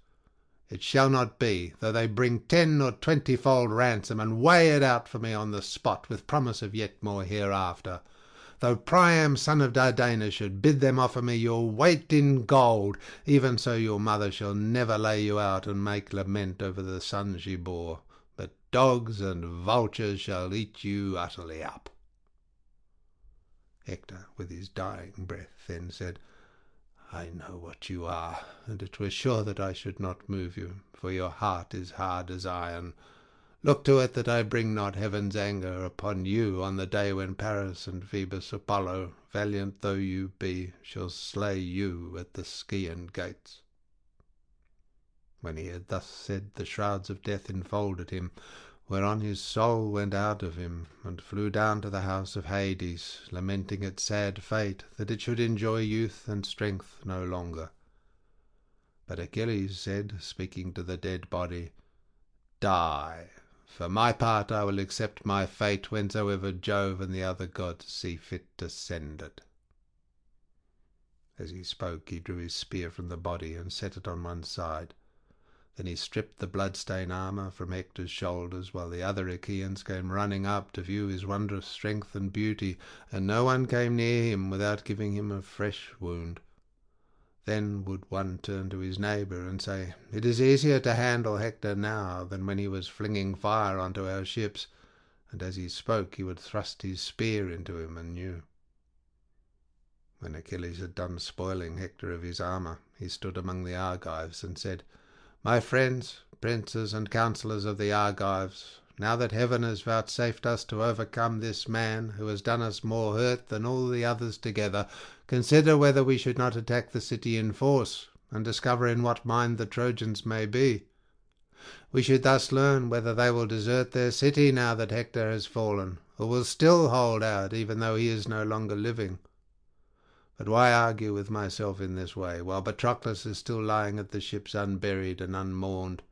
It shall not be, though they bring 10 or 20-fold ransom, and weigh it out for me on the spot, with promise of yet more hereafter. Though Priam, son of Dardanus, should bid them offer me your weight in gold, even so your mother shall never lay you out and make lament over the son she bore, but dogs and vultures shall eat you utterly up." Hector, with his dying breath, then said, "I know what you are, and it were sure that I should not move you, for your heart is hard as iron. Look to it that I bring not heaven's anger upon you on the day when Paris and Phoebus Apollo, valiant though you be, shall slay you at the Scaean gates." When he had thus said, the shrouds of death enfolded him, whereon his soul went out of him, and flew down to the house of Hades, lamenting its sad fate, that it should enjoy youth and strength no longer. But Achilles said, speaking to the dead body, "Die. For my part, I will accept my fate whensoever Jove and the other gods see fit to send it." As he spoke, he drew his spear from the body and set it on one side. Then he stripped the blood-stained armour from Hector's shoulders, while the other Achaeans came running up to view his wondrous strength and beauty, and no one came near him without giving him a fresh wound. Then would one turn to his neighbour and say, "It is easier to handle Hector now than when he was flinging fire onto our ships," and as he spoke he would thrust his spear into him anew. When Achilles had done spoiling Hector of his armour, he stood among the Argives and said, "My friends, princes and counsellors of the Argives, now that heaven has vouchsafed us to overcome this man, who has done us more hurt than all the others together, consider whether we should not attack the city in force, and discover in what mind the Trojans may be. We should thus learn whether they will desert their city now that Hector has fallen, or will still hold out even though he is no longer living. But why argue with myself in this way, while Patroclus is still lying at the ships unburied and unmourned,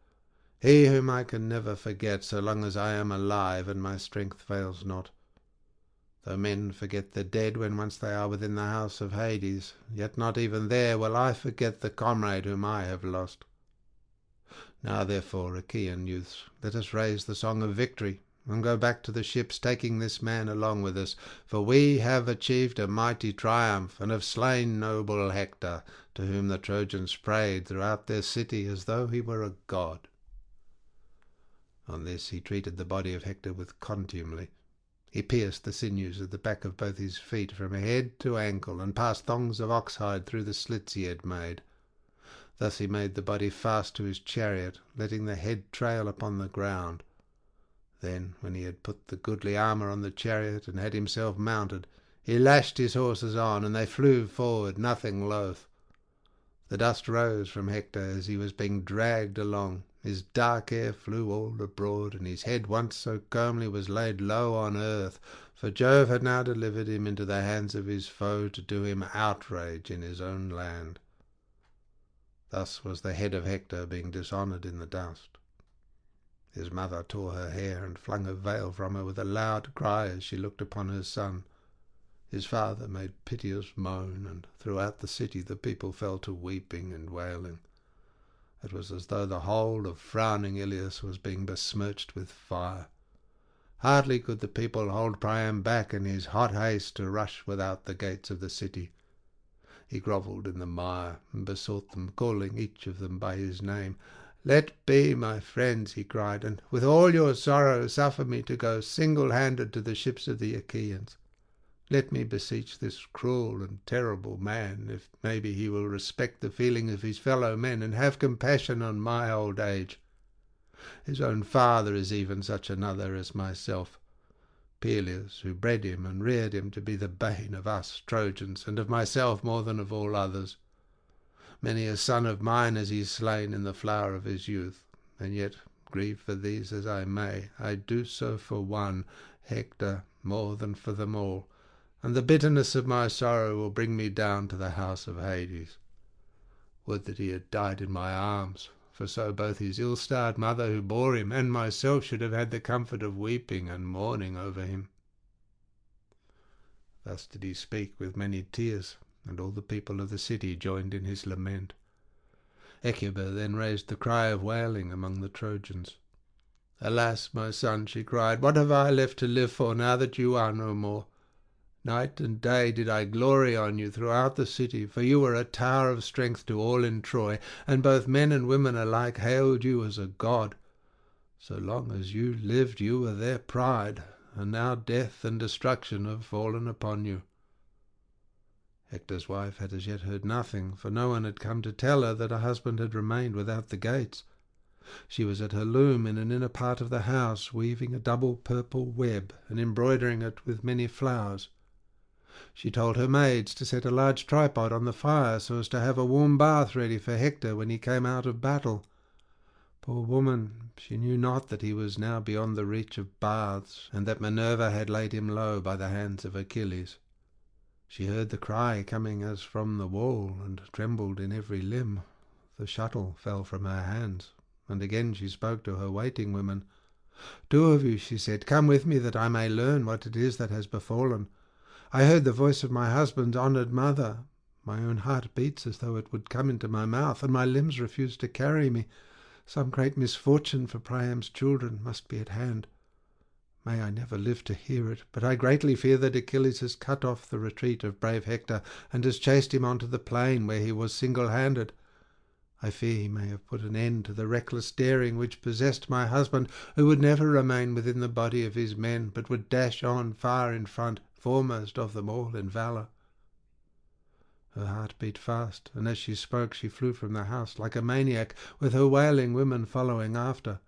he whom I can never forget so long as I am alive and my strength fails not? Though men forget the dead when once they are within the house of Hades, yet not even there will I forget the comrade whom I have lost. Now therefore, Achaean youths, let us raise the song of victory, and go back to the ships, taking this man along with us, for we have achieved a mighty triumph, and have slain noble Hector, to whom the Trojans prayed throughout their city as though he were a god." On this he treated the body of Hector with contumely. He pierced the sinews at the back of both his feet from head to ankle, and passed thongs of oxhide through the slits he had made. Thus he made the body fast to his chariot, letting the head trail upon the ground. Then, when he had put the goodly armour on the chariot and had himself mounted, he lashed his horses on, and they flew forward, nothing loath. The dust rose from Hector as he was being dragged along. His dark hair flew all abroad, and his head, once so comely, was laid low on earth, for Jove had now delivered him into the hands of his foe to do him outrage in his own land. Thus was the head of Hector being dishonoured in the dust. His mother tore her hair and flung her veil from her with a loud cry as she looked upon her son. His father made piteous moan, and throughout the city the people fell to weeping and wailing. It was as though the whole of frowning Ilias was being besmirched with fire. Hardly could the people hold Priam back in his hot haste to rush without the gates of the city. He grovelled in the mire and besought them, calling each of them by his name. "Let be, my friends," he cried, "and with all your sorrow suffer me to go single-handed to the ships of the Achaeans. Let me beseech this cruel and terrible man, if maybe he will respect the feeling of his fellow men and have compassion on my old age. His own father is even such another as myself, Peleus, who bred him and reared him to be the bane of us Trojans, and of myself more than of all others. Many a son of mine has he slain in the flower of his youth, and yet, grieve for these as I may, I do so for one, Hector, more than for them all, and the bitterness of my sorrow will bring me down to the house of Hades. Would that he had died in my arms, for so both his ill-starred mother who bore him and myself should have had the comfort of weeping and mourning over him." Thus did he speak with many tears, and all the people of the city joined in his lament. Hecuba then raised the cry of wailing among the Trojans. "Alas, my son," she cried, "what have I left to live for now that you are no more? Night and day did I glory on you throughout the city, for you were a tower of strength to all in Troy, and both men and women alike hailed you as a god. So long as you lived you were their pride, and now death and destruction have fallen upon you." Hector's wife had as yet heard nothing, for no one had come to tell her that her husband had remained without the gates. She was at her loom in an inner part of the house, weaving a double purple web and embroidering it with many flowers. She told her maids to set a large tripod on the fire so as to have a warm bath ready for Hector when he came out of battle. Poor woman, she knew not that he was now beyond the reach of baths, and that Minerva had laid him low by the hands of Achilles. She heard the cry coming as from the wall, and trembled in every limb. The shuttle fell from her hands, and again she spoke to her waiting women. "Two of you," she said, "come with me that I may learn what it is that has befallen. I heard the voice of my husband's honoured mother. My own heart beats as though it would come into my mouth, and my limbs refuse to carry me. Some great misfortune for Priam's children must be at hand. May I never live to hear it, but I greatly fear that Achilles has cut off the retreat of brave Hector, and has chased him on to the plain where he was single-handed. I fear he may have put an end to the reckless daring which possessed my husband, who would never remain within the body of his men, but would dash on far in front, foremost of them all in valour." Her heart beat fast, and as she spoke she flew from the house like a maniac, with her wailing women following after.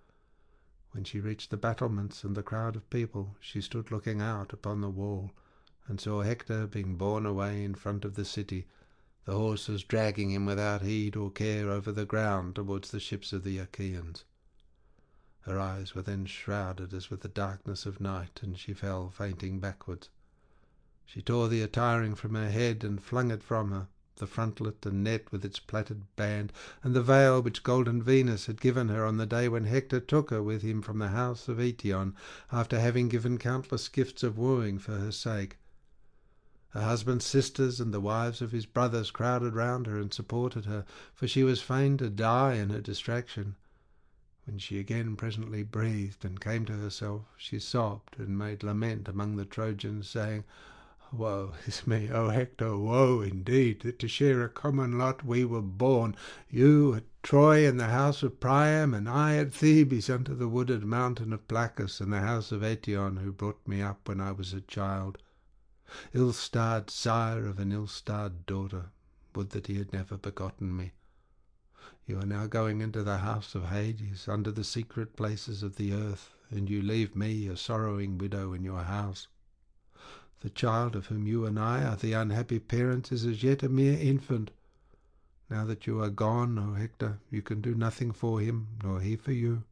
When she reached the battlements and the crowd of people, she stood looking out upon the wall, and saw Hector being borne away in front of the city, the horses dragging him without heed or care over the ground towards the ships of the Achaeans. Her eyes were then shrouded as with the darkness of night, and she fell fainting backwards. She tore the attiring from her head and flung it from her, the frontlet and net with its plaited band, and the veil which golden Venus had given her on the day when Hector took her with him from the house of Eetion, after having given countless gifts of wooing for her sake. Her husband's sisters and the wives of his brothers crowded round her and supported her, for she was fain to die in her distraction. When she again presently breathed and came to herself, she sobbed and made lament among the Trojans, saying, "Woe is me, O Hector, woe indeed, that to share a common lot we were born, you at Troy in the house of Priam, and I at Thebes under the wooded mountain of Placus in the house of Eetion, who brought me up when I was a child. Ill-starred sire of an ill-starred daughter, would that he had never begotten me. You are now going into the house of Hades, under the secret places of the earth, and you leave me, a sorrowing widow, in your house. The child of whom you and I are the unhappy parents is as yet a mere infant. Now that you are gone, O Hector, you can do nothing for him, nor he for you.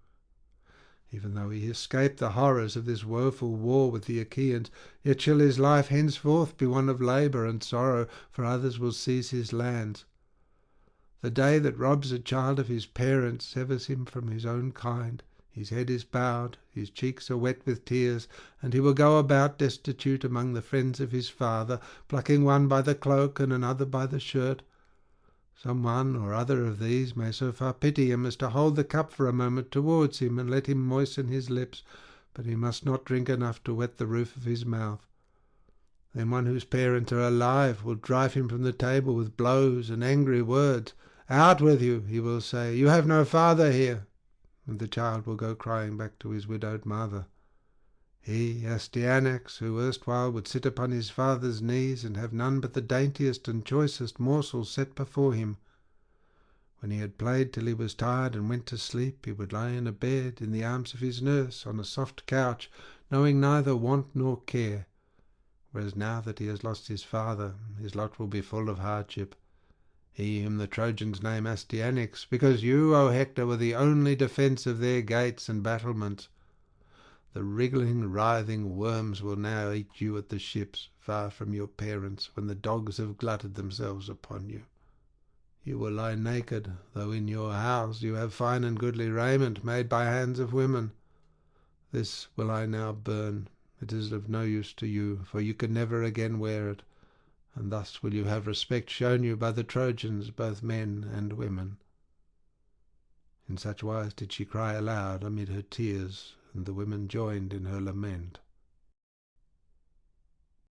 Even though he escape the horrors of this woeful war with the Achaeans, yet shall his life henceforth be one of labour and sorrow, for others will seize his lands. The day that robs a child of his parents severs him from his own kind. His head is bowed, his cheeks are wet with tears, and he will go about destitute among the friends of his father, plucking one by the cloak and another by the shirt. Some one or other of these may so far pity him as to hold the cup for a moment towards him and let him moisten his lips, but he must not drink enough to wet the roof of his mouth. Then one whose parents are alive will drive him from the table with blows and angry words. "Out with you," he will say, "you have no father here," and the child will go crying back to his widowed mother. He, Astyanax, who erstwhile would sit upon his father's knees and have none but the daintiest and choicest morsels set before him. When he had played till he was tired and went to sleep, he would lie in a bed in the arms of his nurse on a soft couch, knowing neither want nor care. Whereas now that he has lost his father, his lot will be full of hardship. He whom the Trojans name Astyanax, because you, O Hector, were the only defence of their gates and battlements. The wriggling, writhing worms will now eat you at the ships, far from your parents, when the dogs have glutted themselves upon you. You will lie naked, though in your house you have fine and goodly raiment made by hands of women. This will I now burn. It is of no use to you, for you can never again wear it, and thus will you have respect shown you by the Trojans, both men and women." In such wise did she cry aloud amid her tears, and the women joined in her lament.